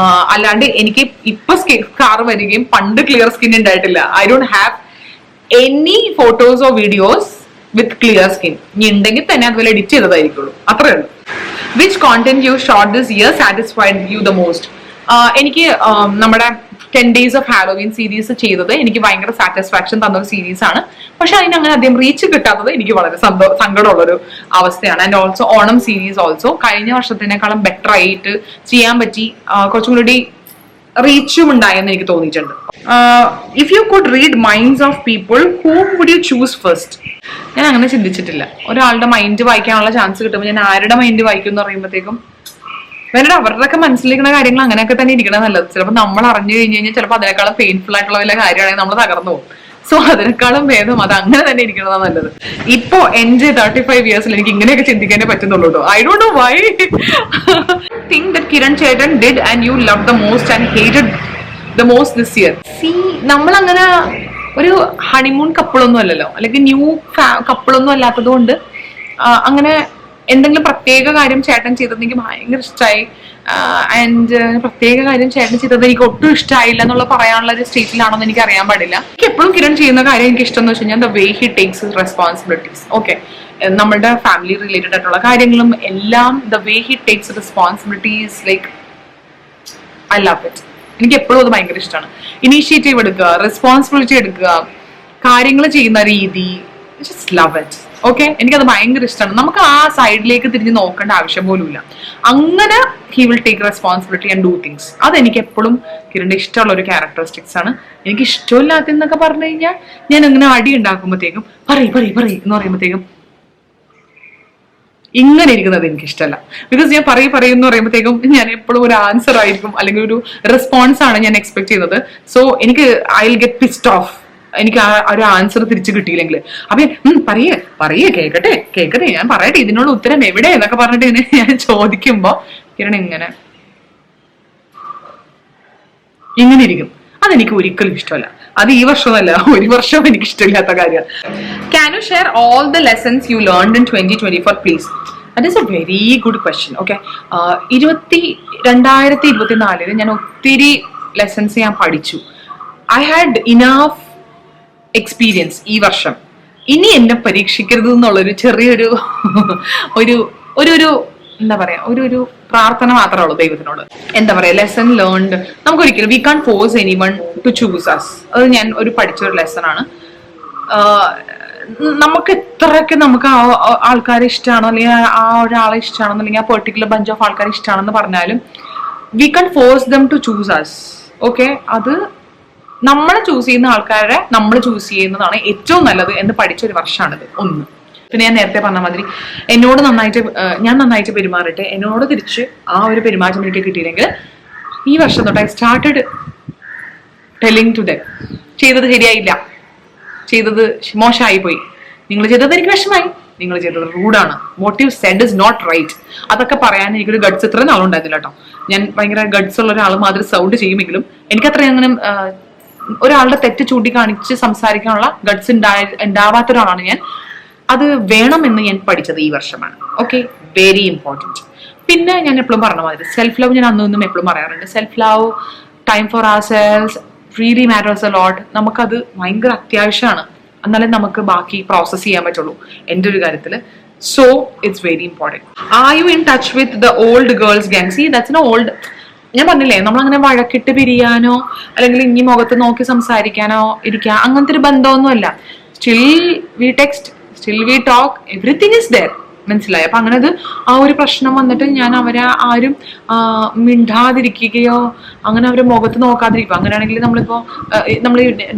അല്ലാണ്ട് എനിക്ക് ഇപ്പൊ സ്കാർ വരികയും പണ്ട് ക്ലിയർ സ്കിൻ ഉണ്ടായിട്ടില്ല. I don't have any photos or videos with clear skin. ഇനി ഉണ്ടെങ്കിൽ തന്നെ അതുപോലെ എഡിറ്റ് ചെയ്തതായിരിക്കുള്ളൂ, അത്രേ ഉള്ളൂ. Which content you shot this year satisfied you the most? എനിക്ക് നമ്മുടെ 10 Days of Halloween സീരീസ് ചെയ്തത് എനിക്ക് ഭയങ്കര സാറ്റിസ്ഫാക്ഷൻ തന്നൊരു സീരീസ് ആണ്. പക്ഷെ അതിന് അങ്ങനെ അധികം റീച്ച് കിട്ടാത്തത് എനിക്ക് വളരെ സങ്കടമുള്ളൊരു അവസ്ഥയാണ്. And also Onam series also കഴിഞ്ഞ വർഷത്തിനേക്കാളും ബെറ്റർ ആയിട്ട് ചെയ്യാൻ പറ്റി, കുറച്ചും കൂടി റീച്ചും ഉണ്ടായെന്ന് എനിക്ക് തോന്നിയിട്ടുണ്ട്. If you could read minds of people whom would you choose first? ഞാൻ അങ്ങനെ ചിന്തിച്ചിട്ടില്ല. ഒരാളുടെ മൈൻഡ് വായിക്കാനുള്ള ചാൻസ് കിട്ടുമ്പോൾ ഞാൻ ആരുടെ മൈൻഡ് വായിക്കും എന്ന് പറയുമ്പോഴത്തേക്കും വേറെ അവരുടെയൊക്കെ മനസ്സിലിരിക്കുന്ന കാര്യങ്ങൾ അങ്ങനെയൊക്കെ തന്നെ ഇരിക്കണം നല്ലത്. ചിലപ്പോൾ നമ്മൾ അറിഞ്ഞു കഴിഞ്ഞ് കഴിഞ്ഞാൽ ചിലപ്പോൾ അതിനേക്കാളും പെയിൻഫുൾ ആയിട്ടുള്ള വല്ല കാര്യമാണെങ്കിൽ നമ്മൾ തകർന്നു പോകും. സോ അതിനേക്കാളും ഭേദം അത് അങ്ങനെ തന്നെ ഇരിക്കുന്നതാണ് നല്ലത്. ഇപ്പൊ എന്റെ 35 ഇയേഴ്സിൽ എനിക്ക് ഇങ്ങനെയൊക്കെ ചിന്തിക്കാനേ പറ്റുന്നുള്ളൂ കേട്ടോ. I don't know why. Think that Kiran ചേട്ടൻ did and you love the most and hated the most this year? നമ്മളങ്ങനെ ഒരു ഹണിമൂൺ കപ്പിളൊന്നും അല്ലല്ലോ, അല്ലെങ്കിൽ ന്യൂ കപ്പിളൊന്നും അല്ലാത്തത് കൊണ്ട് അങ്ങനെ എന്തെങ്കിലും പ്രത്യേക കാര്യം ചേട്ടൻ ചെയ്തത് എനിക്ക് ഭയങ്കര ഇഷ്ടമായി, ആൻഡ് പ്രത്യേക കാര്യം ചേട്ടൻ ചെയ്തത് എനിക്ക് ഒട്ടും ഇഷ്ടമായില്ല എന്നുള്ള പറയാനുള്ള ഒരു സ്റ്റേറ്റിലാണെന്ന് എനിക്ക് അറിയാൻ പാടില്ല. എനിക്ക് എപ്പോഴും കിരൺ ചെയ്യുന്ന കാര്യം എനിക്ക് ഇഷ്ടം എന്ന് വെച്ച് കഴിഞ്ഞാൽ the way he takes responsibilities. Okay, നമ്മളുടെ ഫാമിലി റിലേറ്റഡ് ആയിട്ടുള്ള കാര്യങ്ങളും എല്ലാം the way he takes responsibilities, like I love it. എനിക്ക് എപ്പോഴും അത് ഭയങ്കര ഇഷ്ടമാണ്. ഇനീഷ്യേറ്റീവ് എടുക്കുക, റെസ്പോൺസിബിലിറ്റി എടുക്കുക, കാര്യങ്ങൾ ചെയ്യുന്ന രീതി, ജസ്റ്റ് ലവ് ഇറ്റ്. ഓക്കെ, എനിക്കത് ഭയങ്കര ഇഷ്ടമാണ്. നമുക്ക് ആ സൈഡിലേക്ക് തിരിഞ്ഞ് നോക്കേണ്ട ആവശ്യം പോലും ഇല്ല. അങ്ങനെ he will take responsibility and do things. അതെനിക്ക് എപ്പോഴും കിരണിന്റെ ഇഷ്ടമുള്ള ഒരു ക്യാരക്ടറിസ്റ്റിക്സ് ആണ്. എനിക്ക് ഇഷ്ടമില്ലാത്തെന്നൊക്കെ പറഞ്ഞു കഴിഞ്ഞാൽ ഞാൻ അങ്ങനെ അടി ഉണ്ടാക്കുമ്പോഴത്തേക്കും പറയ് എന്ന് പറയുമ്പോഴത്തേക്കും ഇങ്ങനെ ഇരിക്കുന്നത് എനിക്ക് ഇഷ്ടമല്ല. ബിക്കോസ് ഞാൻ പറയുമെന്ന് പറയുമ്പോഴത്തേക്കും ഞാൻ എപ്പോഴും ഒരു ആൻസർ ആയിരിക്കും അല്ലെങ്കിൽ ഒരു റെസ്പോൺസ് ആണ് ഞാൻ എക്സ്പെക്ട് ചെയ്യുന്നത്. സോ എനിക്ക് I will get pissed of, എനിക്ക് ആ ഒരു ആൻസർ തിരിച്ചു കിട്ടിയില്ലെങ്കിൽ. അപ്പൊ പറയേ കേക്കട്ടെ ഞാൻ പറയട്ടെ, ഇതിനുള്ള ഉത്തരം എവിടെ എന്നൊക്കെ പറഞ്ഞിട്ട് ഇങ്ങനെ ഞാൻ ചോദിക്കുമ്പോ കിരൺ ഇങ്ങനെ ഇരിക്കും. അതെനിക്ക് ഒരിക്കലും ഇഷ്ടമല്ല. അത് ഈ വർഷമല്ല, ഒരു വർഷവും എനിക്ക് ഇഷ്ടമില്ലാത്ത കാര്യമാണ്. Can you share all the lessons you learned in 2024 please? That is a very good question. Okay, 2024 ഞാൻ ഒത്തിരി ലെസൺസ് ഞാൻ പഠിച്ചു. ഐ ഹാഡ് ഇനഫ് എക്സ്പീരിയൻസ് ഈ വർഷം. ഇനി എന്നെ പരീക്ഷിക്കരുത് എന്നുള്ളൊരു ചെറിയൊരു ഒരു എന്താ പറയാ, ഒരു പ്രാർത്ഥന മാത്രമേ ഉള്ളൂ ദൈവത്തിനോട്. എന്താ പറയാ, ലെസൺ ലേൺഡ് നമുക്കൊരിക്കലും we can force anyone to choose us. അത് ഞാൻ പഠിച്ചൊരു ലെസൺ ആണ്. നമുക്ക് എത്രയൊക്കെ നമുക്ക് ആൾക്കാരെ ഇഷ്ടമാണോ അല്ലെങ്കിൽ ആ ഒരാളെ ഇഷ്ടമാണോ അല്ലെങ്കിൽ ആ പെർട്ടിക്കുലർ ബഞ്ച് ഓഫ് ആൾക്കാരെ ഇഷ്ടമാണെന്ന് പറഞ്ഞാലും we can force them to choose us. Okay, അത് നമ്മളെ ചൂസ് ചെയ്യുന്ന ആൾക്കാരെ നമ്മൾ ചൂസ് ചെയ്യുന്നതാണ് ഏറ്റവും നല്ലത് എന്ന് പഠിച്ചൊരു വർഷമാണിത്. ഒന്ന്, പിന്നെ ഞാൻ നേരത്തെ പറഞ്ഞ മാതിരി ഞാൻ നന്നായിട്ട് പെരുമാറട്ടെ, എന്നോട് തിരിച്ച് ആ ഒരു പെരുമാറ്റം എനിക്ക് കിട്ടിയില്ലെങ്കിൽ ഈ വർഷം തൊട്ട് I started telling to them, ചെയ്തത് ശരിയായില്ല, ചെയ്തത് മോശമായി പോയി, നിങ്ങൾ ചെയ്തത് എനിക്ക് വിഷമായി, നിങ്ങൾ ചെയ്തത് റൂഡാണ്, what you said is not right. അതൊക്കെ പറയാൻ എനിക്കൊരു ഗഡ്സ് ഇത്ര നാളുണ്ടായിരുന്നില്ല കേട്ടോ. ഞാൻ ഭയങ്കര ഗഡ്സ് ഉള്ള ഒരാൾ മാതിരി സൗണ്ട് ചെയ്യുമെങ്കിലും എനിക്കത്ര അങ്ങനെ ഒരാളുടെ തെറ്റ് ചൂണ്ടിക്കാണിച്ച് സംസാരിക്കാനുള്ള ഗഡ്സ് ഉണ്ടാവാത്ത ഒരാളാണ് ഞാൻ. അത് വേണമെന്ന് ഞാൻ പഠിച്ചത് ഈ വർഷമാണ്. Okay, very important. പിന്നെ ഞാൻ എപ്പോഴും പറഞ്ഞ മാതിരി സെൽഫ് ലവ് ഞാൻ അന്നും എപ്പോഴും പറയാറുണ്ട്. Self love, time for ourselves really matters a lot. നമുക്കത് ഭയങ്കര അത്യാവശ്യമാണ്, എന്നാലേ നമുക്ക് ബാക്കി പ്രോസസ് ചെയ്യാൻ പറ്റുള്ളൂ എൻ്റെ ഒരു കാര്യത്തിൽ. So it's very important. Are you in touch with the old girls gang? See that's an old, ഞാൻ പറഞ്ഞില്ലേ, നമ്മളങ്ങനെ വഴക്കിട്ട് പിരിയാനോ അല്ലെങ്കിൽ ഇനി മുഖത്ത് നോക്കി സംസാരിക്കാനോ ഇരിക്കുക അങ്ങനത്തെ ഒരു ബന്ധമൊന്നുമല്ല. Still we text, still we talk, everything is there. മനസ്സിലായി? അപ്പൊ അങ്ങനെ ആ ഒരു പ്രശ്നം വന്നിട്ട് ഞാൻ അവരെ ആരും മിണ്ടാതിരിക്കുകയോ അങ്ങനെ അവരെ മുഖത്ത് നോക്കാതിരിക്കുക. അങ്ങനെയാണെങ്കിൽ നമ്മൾ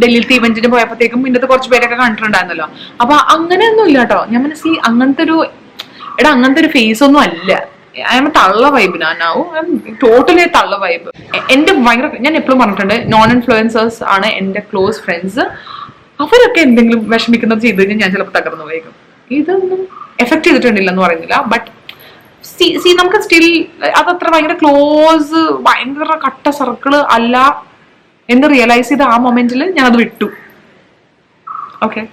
ഡൽഹിയിലത്തെ ഇവന്റിന് പോയപ്പോഴത്തേക്കും ഇന്നത്തെ കുറച്ച് പേരൊക്കെ കണ്ടിട്ടുണ്ടായിരുന്നല്ലോ. അപ്പൊ അങ്ങനെയൊന്നും ഇല്ല കേട്ടോ. ഞാൻ മനസ്സിൽ അങ്ങനത്തെ ഒരു ഫേസ് ഒന്നും അല്ല. ഐ എം തള്ള വൈബ്. ടോട്ടലി തള്ള വൈബ്. എന്റെ ഭയങ്കര, ഞാൻ എപ്പോഴും പറഞ്ഞിട്ടുണ്ട്, നോൺ ഇൻഫ്ലുവൻസേഴ്സ് ആണ് എന്റെ ക്ലോസ് ഫ്രണ്ട്സ്. അവരൊക്കെ എന്തെങ്കിലും വിഷമിക്കുന്നത് ചെയ്ത് കഴിഞ്ഞാൽ ഞാൻ ചിലപ്പോൾ തകർന്നു പോയേക്കും. ഇതൊന്നും എഫക്ട് ചെയ്തിട്ടുണ്ടില്ലെന്ന് പറയുന്നില്ല, ബട്ട് സി നമുക്ക് സ്റ്റിൽ അതത്ര ഭയങ്കര ക്ലോസ് ഭയങ്കര കട്ട സർക്കിള് അല്ല എന്ന് റിയലൈസ് ചെയ്ത ആ മൊമെന്റിൽ ഞാൻ അത് വിട്ടു. Okay,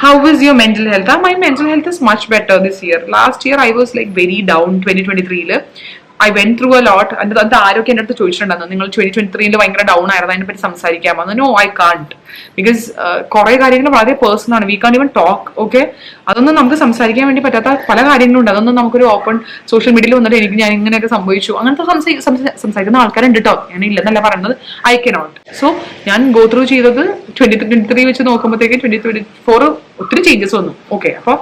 how is your mental health? My mental health is much better this year. Last year I was like very down. 2023 I went through a lot. And അത് ആരൊക്കെ എൻ്റെ അടുത്ത് ചോദിച്ചിട്ടുണ്ടായിരുന്നു, നിങ്ങൾ 2023 ഭയങ്കര ഡൗൺ ആയിരുന്നു, അതിനെ പറ്റി സംസാരിക്കാമോ? No, I can't. ബിക്കോസ് കുറെ കാര്യങ്ങൾ വളരെ പേഴ്സണൽ ആണ്. We can't even talk. Okay, അതൊന്നും നമുക്ക് സംസാരിക്കാൻ വേണ്ടി പറ്റാത്ത പല കാര്യങ്ങളുണ്ട്. അതൊന്നും നമുക്കൊരു ഓപ്പൺ സോഷ്യൽ മീഡിയയിൽ വന്നിട്ട് ഞാൻ ഇങ്ങനെയൊക്കെ സംഭവിച്ചു അങ്ങനത്തെ സംസാരിക്കുന്ന ആൾക്കാരുണ്ട് കേട്ടോ. ഞാൻ ഇല്ലെന്നല്ല പറയുന്നത്, ഐ കനോട്ട്. സോ ഞാൻ ഗോ ത്രൂ ചെയ്തത് 2023 വെച്ച് നോക്കുമ്പോഴത്തേക്ക് 2024 ഒത്തിരി ചേഞ്ചസ് വന്നു. ഓക്കെ, അപ്പൊ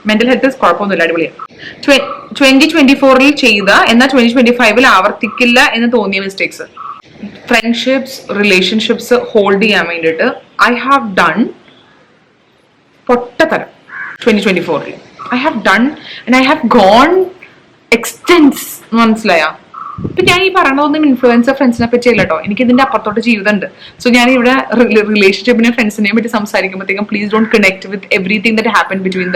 മെന്റൽ ഹെൽത്ത് കുഴപ്പമൊന്നുമില്ല, അടിപൊളിയാണ്. 2024 ചെയ്ത എന്നാൽ 2025 ആവർത്തിക്കില്ല എന്ന് തോന്നിയ മിസ്റ്റേക്സ്. ഫ്രണ്ട്ഷിപ്സ്, റിലേഷൻഷിപ്സ് ഹോൾഡ് ചെയ്യാൻ വേണ്ടിയിട്ട് ഐ ഹാവ് ഡൺ പൊട്ടത്തരം 2024. I have done and I have gone extents. മനസ്സിലായോ? ഇപ്പൊ ഞാൻ ഈ പറയണതൊന്നും ഇൻഫ്ലുവൻസർ ഫ്രണ്ട്സിനെ പറ്റി അല്ല കേട്ടോ. എനിക്ക് ഇതിന്റെ അപ്പുറത്തോട്ട് ജീവിതമുണ്ട്. സോ ഞാൻ ഇവിടെ റിലേഷൻഷിപ്പിനെ ഫ്രണ്ട്സിനെയും പറ്റി സംസാരിക്കുമ്പോഴത്തേക്കും please don't connect with everything that happen between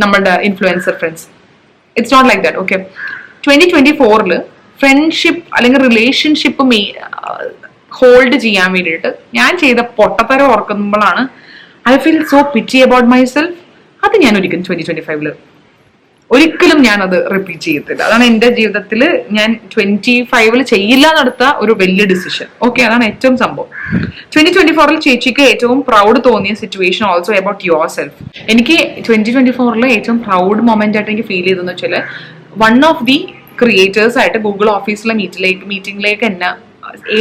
നമ്മുടെ influencer friends. It's not like that. Okay, 2024 friendship അല്ലെങ്കിൽ റിലേഷൻഷിപ്പ് ഹോൾഡ് ചെയ്യാൻ വേണ്ടിയിട്ട് ഞാൻ ചെയ്ത പൊട്ടത്തരം ഓർക്കുമ്പോഴാണ് I feel so pity about my myself ഞാൻ ഒരിക്കലും 2025 ഒരിക്കലും ഞാനത് റിപ്പീറ്റ് ചെയ്യത്തില്ല. അതാണ് എന്റെ ജീവിതത്തിൽ ഞാൻ 25 ചെയ്യില്ല എന്നെടുത്ത ഒരു വലിയ ഡിസിഷൻ. ഓക്കെ, അതാണ് ഏറ്റവും സംഭവം. 2024 ചേച്ചിക്ക് ഏറ്റവും പ്രൗഡ് തോന്നിയ situation also about your self. എനിക്ക് 2024 ഏറ്റവും പ്രൗഡ് മൊമെന്റ് ആയിട്ട് എനിക്ക് ഫീൽ ചെയ്തെന്ന് വെച്ചാൽ, വൺ ഓഫ് ദി ക്രിയേറ്റേഴ്സ് ആയിട്ട് ഗൂഗിൾ ഓഫീസിലെ മീറ്റിംഗിലേക്ക് എന്നെ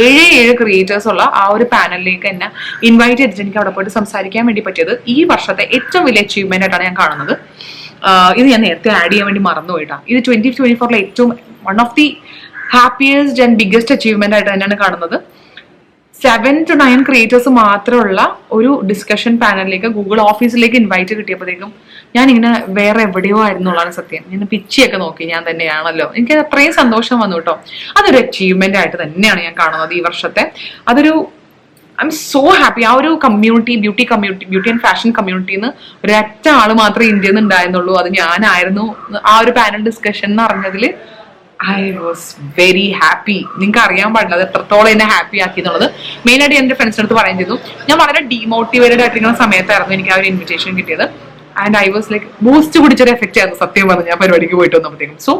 7 ക്രിയേറ്റേഴ്സ് ഉള്ള ആ ഒരു പാനലിലേക്ക് എന്നെ ഇൻവൈറ്റ് ചെയ്തിട്ട് എനിക്ക് അവിടെ പോയിട്ട് സംസാരിക്കാൻ വേണ്ടി പറ്റിയത് ഈ വർഷത്തെ ഏറ്റവും വലിയ അച്ചീവ്മെന്റ് ആയിട്ടാണ് ഞാൻ കാണുന്നത്. ഇത് ഞാൻ നേരത്തെ ആഡ് ചെയ്യാൻ വേണ്ടി മറന്നുപോയിട്ടാ. ഇത് 2024 ഏറ്റവും one of the happiest and biggest achievement ആയിട്ട് തന്നെയാണ് കാണുന്നത്. 7 to 9 ക്രിയേറ്റേഴ്സ് മാത്രമുള്ള ഒരു ഡിസ്കഷൻ പാനലിലേക്ക് ഗൂഗിൾ ഓഫീസിലേക്ക് ഇൻവൈറ്റ് കിട്ടിയപ്പോഴത്തേക്കും ഞാൻ ഇങ്ങനെ വേറെ എവിടെയോ ആയിരുന്നുള്ളതാണ് സത്യം. ഞാൻ പിച്ചിയൊക്കെ നോക്കി, ഞാൻ തന്നെയാണല്ലോ. എനിക്ക് അത്രയും സന്തോഷം വന്നു കേട്ടോ. അതൊരു അച്ചീവ്മെന്റ് ആയിട്ട് തന്നെയാണ് ഞാൻ കാണുന്നത് ഈ വർഷത്തെ. അതൊരു ഐ എം സോ ഹാപ്പി. ആ ഒരു കമ്മ്യൂണിറ്റി, ബ്യൂട്ടി ആൻഡ് ഫാഷൻ കമ്മ്യൂണിറ്റിന്ന് ഒരൊറ്റ ആള് മാത്രമേ ഇന്ത്യയിൽ നിന്ന് ഉണ്ടായിരുന്നുള്ളൂ, അത് ഞാനായിരുന്നു. ആ ഒരു പാനൽ ഡിസ്കഷൻ എന്ന് പറഞ്ഞതിൽ ഐ വാസ് വെരി ഹാപ്പി. നിങ്ങൾക്ക് അറിയാൻ പാടില്ല അത് എത്രത്തോളം എന്നെ ഹാപ്പി ആക്കി എന്നുള്ളത്. മെയിനായിട്ട് എന്റെ ഫ്രണ്ട്സിന്റെ അടുത്ത് പറയുകയും ചെയ്തു. ഞാൻ വളരെ ഡീമോട്ടിവേറ്റഡ് ആയിട്ടിരിക്കുന്ന സമയത്തായിരുന്നു എനിക്ക് ആ ഒരു ഇൻവിറ്റേഷൻ കിട്ടിയത്. And I was like boost പിടിച്ചൊരു എഫക്റ്റ് ആയിരുന്നു സത്യം പറഞ്ഞു ഞാൻ പരിപാടിക്ക് പോയിട്ട് വന്നപ്പോഴത്തേക്കും. So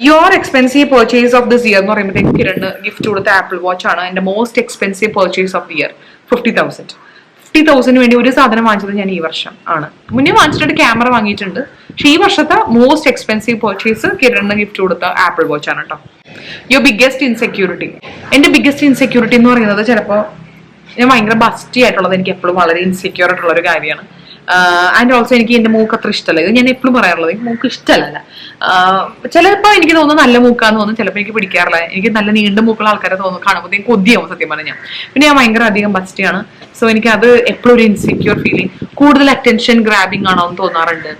your expensive purchase of this year എന്ന് പറയുമ്പോഴത്തേക്കും കിരണ് ഗിഫ്റ്റ് കൊടുത്ത ആപ്പിൾ വാച്ച് ആണ് എന്റെ most expensive purchase of the year. 50,000 വേണ്ടി ഒരു സാധനം വാങ്ങിച്ചത് ഞാൻ ഈ വർഷം ആണ്. മുന്നേ വാങ്ങിച്ചിട്ട് ക്യാമറ വാങ്ങിയിട്ടുണ്ട്. പക്ഷെ ഈ വർഷത്തെ most expensive purchase Kiran gift കൊടുത്ത ആപ്പിൾ വാച്ച് ആണ് കേട്ടോ. Your biggest insecurity. എന്റെ ബിഗ്ഗസ്റ്റ് ഇൻസെക്യൂരിറ്റി എന്ന് പറയുന്നത് ചിലപ്പോൾ ഞാൻ ഭയങ്കര ബസ്റ്റി ആയിട്ടുള്ളത് എനിക്ക് എപ്പോഴും വളരെ ഇൻസെക്യൂർ ആയിട്ടുള്ള ഒരു കാര്യമാണ്. ആൻഡ് ഓൾസോ എനിക്ക് എന്റെ മൂക്ക് അത്ര ഇഷ്ടമല്ല. ഇത് ഞാൻ എപ്പോഴും പറയാറുള്ളത്, എനിക്ക് മൂക്ക് ഇഷ്ടമല്ല. ചിലപ്പോൾ എനിക്ക് തോന്നുന്നു നല്ല മൂക്കാന്ന് തോന്നുന്നു, ചിലപ്പോൾ എനിക്ക് പിടിക്കാറില്ല. എനിക്ക് നല്ല നീണ്ട മൂക്കുള്ള ആൾക്കാരെ തോന്നുന്നു, കാണുമ്പോൾ എനിക്ക് കൊതിയാവും സത്യം പറഞ്ഞാൽ. പിന്നെ ഞാൻ ഭയങ്കര അധികം ബസ്റ്റിയാണ്. സോ എനിക്ക് അത് എപ്പോഴും ഒരു ഇൻസെക്യൂർ ഫീലിംഗ്. കൂടുതൽ അറ്റൻഷൻ ഗ്രാബിംഗ് ആണോ എന്ന് തോന്നാറുണ്ട്.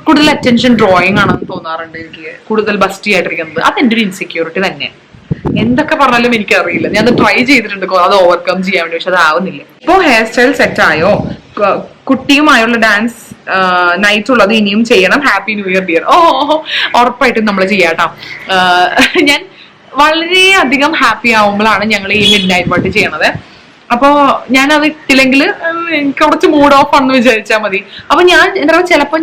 കൂടുതൽ അറ്റൻഷൻ ഡ്രോയിങ് ആണെന്ന് തോന്നാറുണ്ട് എനിക്ക്. കൂടുതൽ ബസ്റ്റി ആയിട്ടിരിക്കുന്നത് അതെന്റെ ഒരു ഇൻസെക്യൂരിറ്റി തന്നെയാണ്. എന്തൊക്കെ പറഞ്ഞാലും എനിക്കറിയില്ല. ഞാൻ അത് ട്രൈ ചെയ്തിട്ടുണ്ട് അത് ഓവർകം ചെയ്യാൻ വേണ്ടി, പക്ഷെ അതാവുന്നില്ല. ഇപ്പോ ഹെയർ സ്റ്റൈൽ സെറ്റ് ആയോ? കുട്ടിയുമായുള്ള ഡാൻസ് നൈറ്റ് ഉള്ളത് ഇനിയും ചെയ്യണം. Happy New year dear. ഉറപ്പായിട്ടും നമ്മൾ ചെയ്യാട്ടോ. ഞാൻ വളരെയധികം ഹാപ്പി ആവുമ്പോഴാണ് ഞങ്ങൾ ഈ മിഡ് നൈറ്റ് പാർട്ടി ചെയ്യണത്. അപ്പോ ഞാൻ അത് ഇട്ടില്ലെങ്കിൽ എനിക്ക് കുറച്ച് മൂഡ് ഓഫ് ആണെന്ന് വിചാരിച്ചാൽ മതി. അപ്പൊ ഞാൻ എന്താ പറയുക, ചിലപ്പോൾ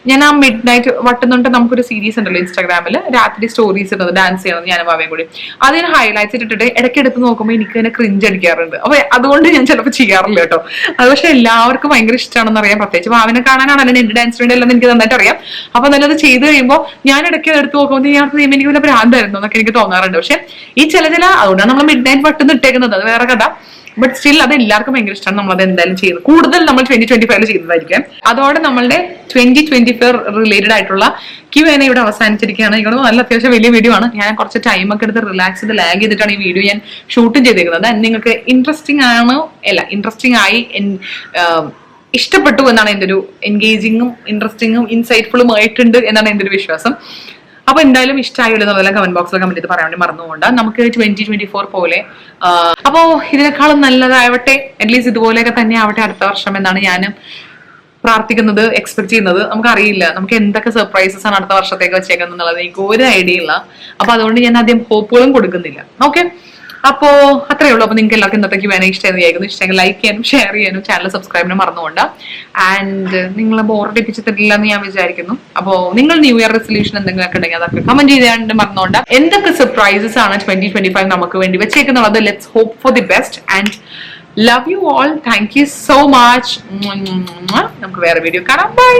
ഞാൻ ആ മിഡ് നൈറ്റ് വട്ടുന്നുണ്ട് നമുക്കൊരു സീരീസ് ഉണ്ടല്ലോ ഇൻസ്റ്റാഗ്രാമിൽ, രാത്രി സ്റ്റോറീസ് ഇടുന്നത് ഡാൻസ് ചെയ്യണത് ഞാനും ഭാവയും കൂടി. അതിന് ഹൈലൈറ്റ്സ് ഇട്ടിട്ട് ഇടയ്ക്ക് എടുത്ത് നോക്കുമ്പോൾ എനിക്ക് തന്നെ ക്രിഞ്ച് അടിക്കാറുണ്ട്. അപ്പൊ അതുകൊണ്ട് ഞാൻ ചിലപ്പോൾ ചെയ്യാറില്ല കേട്ടോ. അത് പക്ഷെ എല്ലാവർക്കും ഭയങ്കര ഇഷ്ടമാണെന്ന് അറിയാം. പ്രത്യേകിച്ച് ഭാവനെ കാണാനാണ് അല്ലെങ്കിൽ എന്റെ ഡാൻസ് വേണ്ടി എല്ലാം എനിക്ക് നന്നായിട്ട് അറിയാം. അപ്പൊ നല്ലത് ചെയ്ത് കഴിയുമ്പോൾ ഞാൻ ഇടയ്ക്ക് എടുത്ത് നോക്കുമ്പോൾ എനിക്ക് വല്ല ഭ്രാന്തായിരുന്നു എന്നൊക്കെ എനിക്ക് തോന്നാറുണ്ട്. പക്ഷെ ഈ ചില അതുകൊണ്ടാണ് നമ്മൾ മിഡ് നൈറ്റ് വട്ടുന്ന് ഇട്ടേക്കുന്നത്, അത് വേറെ കഥ. ബട്ട് സ്റ്റിൽ അത് എല്ലാവർക്കും ഭയങ്കര ഇഷ്ടമാണ്. നമ്മളത് എന്തായാലും ചെയ്യുന്നത് കൂടുതൽ നമ്മൾ 2025 ചെയ്യുന്നതായിരിക്കും. അതോടെ നമ്മളുടെ 2024 റിലേറ്റഡ് ആയിട്ടുള്ള Q&A ഇവിടെ അവസാനിച്ചിരിക്കുകയാണ്. ഇവിടെ നല്ല അത്യാവശ്യം വലിയ വീഡിയോ ആണ്. ഞാൻ കുറച്ച് ടൈം ഒക്കെ എടുത്ത് റിലാക്സ് ചെയ്ത് ലാഗ് ചെയ്തിട്ടാണ് ഈ വീഡിയോ ഞാൻ ഷൂട്ടും ചെയ്തേക്കുന്നത്. നിങ്ങൾക്ക് ഇൻട്രസ്റ്റിംഗ് ആണോ ഇൻട്രസ്റ്റിംഗ് ആയി ഇഷ്ടപ്പെട്ടു എന്നാണ് എൻ്റെ ഒരു എൻഗേജിങ്ങും ഇൻട്രസ്റ്റിംഗും ഇൻസൈറ്റ്ഫുള്ളും ആയിട്ടുണ്ട് എന്നാണ് എൻ്റെ ഒരു വിശ്വാസം. അപ്പൊ എന്തായാലും ഇഷ്ടമായില്ല എന്നുള്ളതെല്ലാം കമന്റ് ബോക്സിൽ കമന്റ് ചെയ്ത് പറയാൻ വേണ്ടി മറന്നുകൊണ്ട് നമുക്ക് 2024 പോലെ അപ്പോ ഇതിനേക്കാളും നല്ലതാവട്ടെ, അറ്റ്ലീസ്റ്റ് ഇതുപോലെയൊക്കെ തന്നെ ആവട്ടെ അടുത്ത വർഷം എന്നാണ് ഞാൻ പ്രാർത്ഥിക്കുന്നത്, എക്സ്പെക്ട് ചെയ്യുന്നത്. നമുക്കറിയില്ല നമുക്ക് എന്തൊക്കെ സർപ്രൈസസ് ആണ് അടുത്ത വർഷത്തേക്ക് വെച്ചേക്കുന്നത് എന്നുള്ളത് എനിക്ക് ഒരു ഐഡിയ ഇല്ല. അപ്പൊ അതുകൊണ്ട് ഞാൻ ആദ്യം ഹോപ്പുകളും കൊടുക്കുന്നില്ല. ഓക്കെ, അപ്പോ അത്രേ ഉള്ളൂ. അപ്പൊ നിങ്ങൾക്ക് എല്ലാവർക്കും ഇന്നത്തേക്ക് വേണേ ഇഷ്ടമായിരുന്നു. ഇഷ്ടമെങ്കിൽ ലൈക്ക് ചെയ്യാനും ഷെയർ ചെയ്യാനും ചാനൽ സബ്സ്ക്രൈബിനും മറന്നുകൊണ്ട്. ആൻഡ് നിങ്ങൾ ബോറടിപ്പിച്ചിട്ടില്ല എന്ന് ഞാൻ വിചാരിക്കുന്നു. അപ്പോ നിങ്ങൾ ന്യൂ ഇയർ റെസൊല്യൂഷൻ എന്തെങ്കിലുമൊക്കെ ഉണ്ടെങ്കിൽ അതൊക്കെ കമന്റ് ചെയ്യാണ്ട് മറന്നുകൊണ്ട്. എന്തൊക്കെ സർപ്രൈസസ് ആണ് 2025 നമുക്ക് വേണ്ടി വെച്ചേക്കുന്നുള്ളത്. Let's hope for the best and love you all. Thank you so much. നമുക്ക് വേറെ വീഡിയോ കാണാം. ബൈ.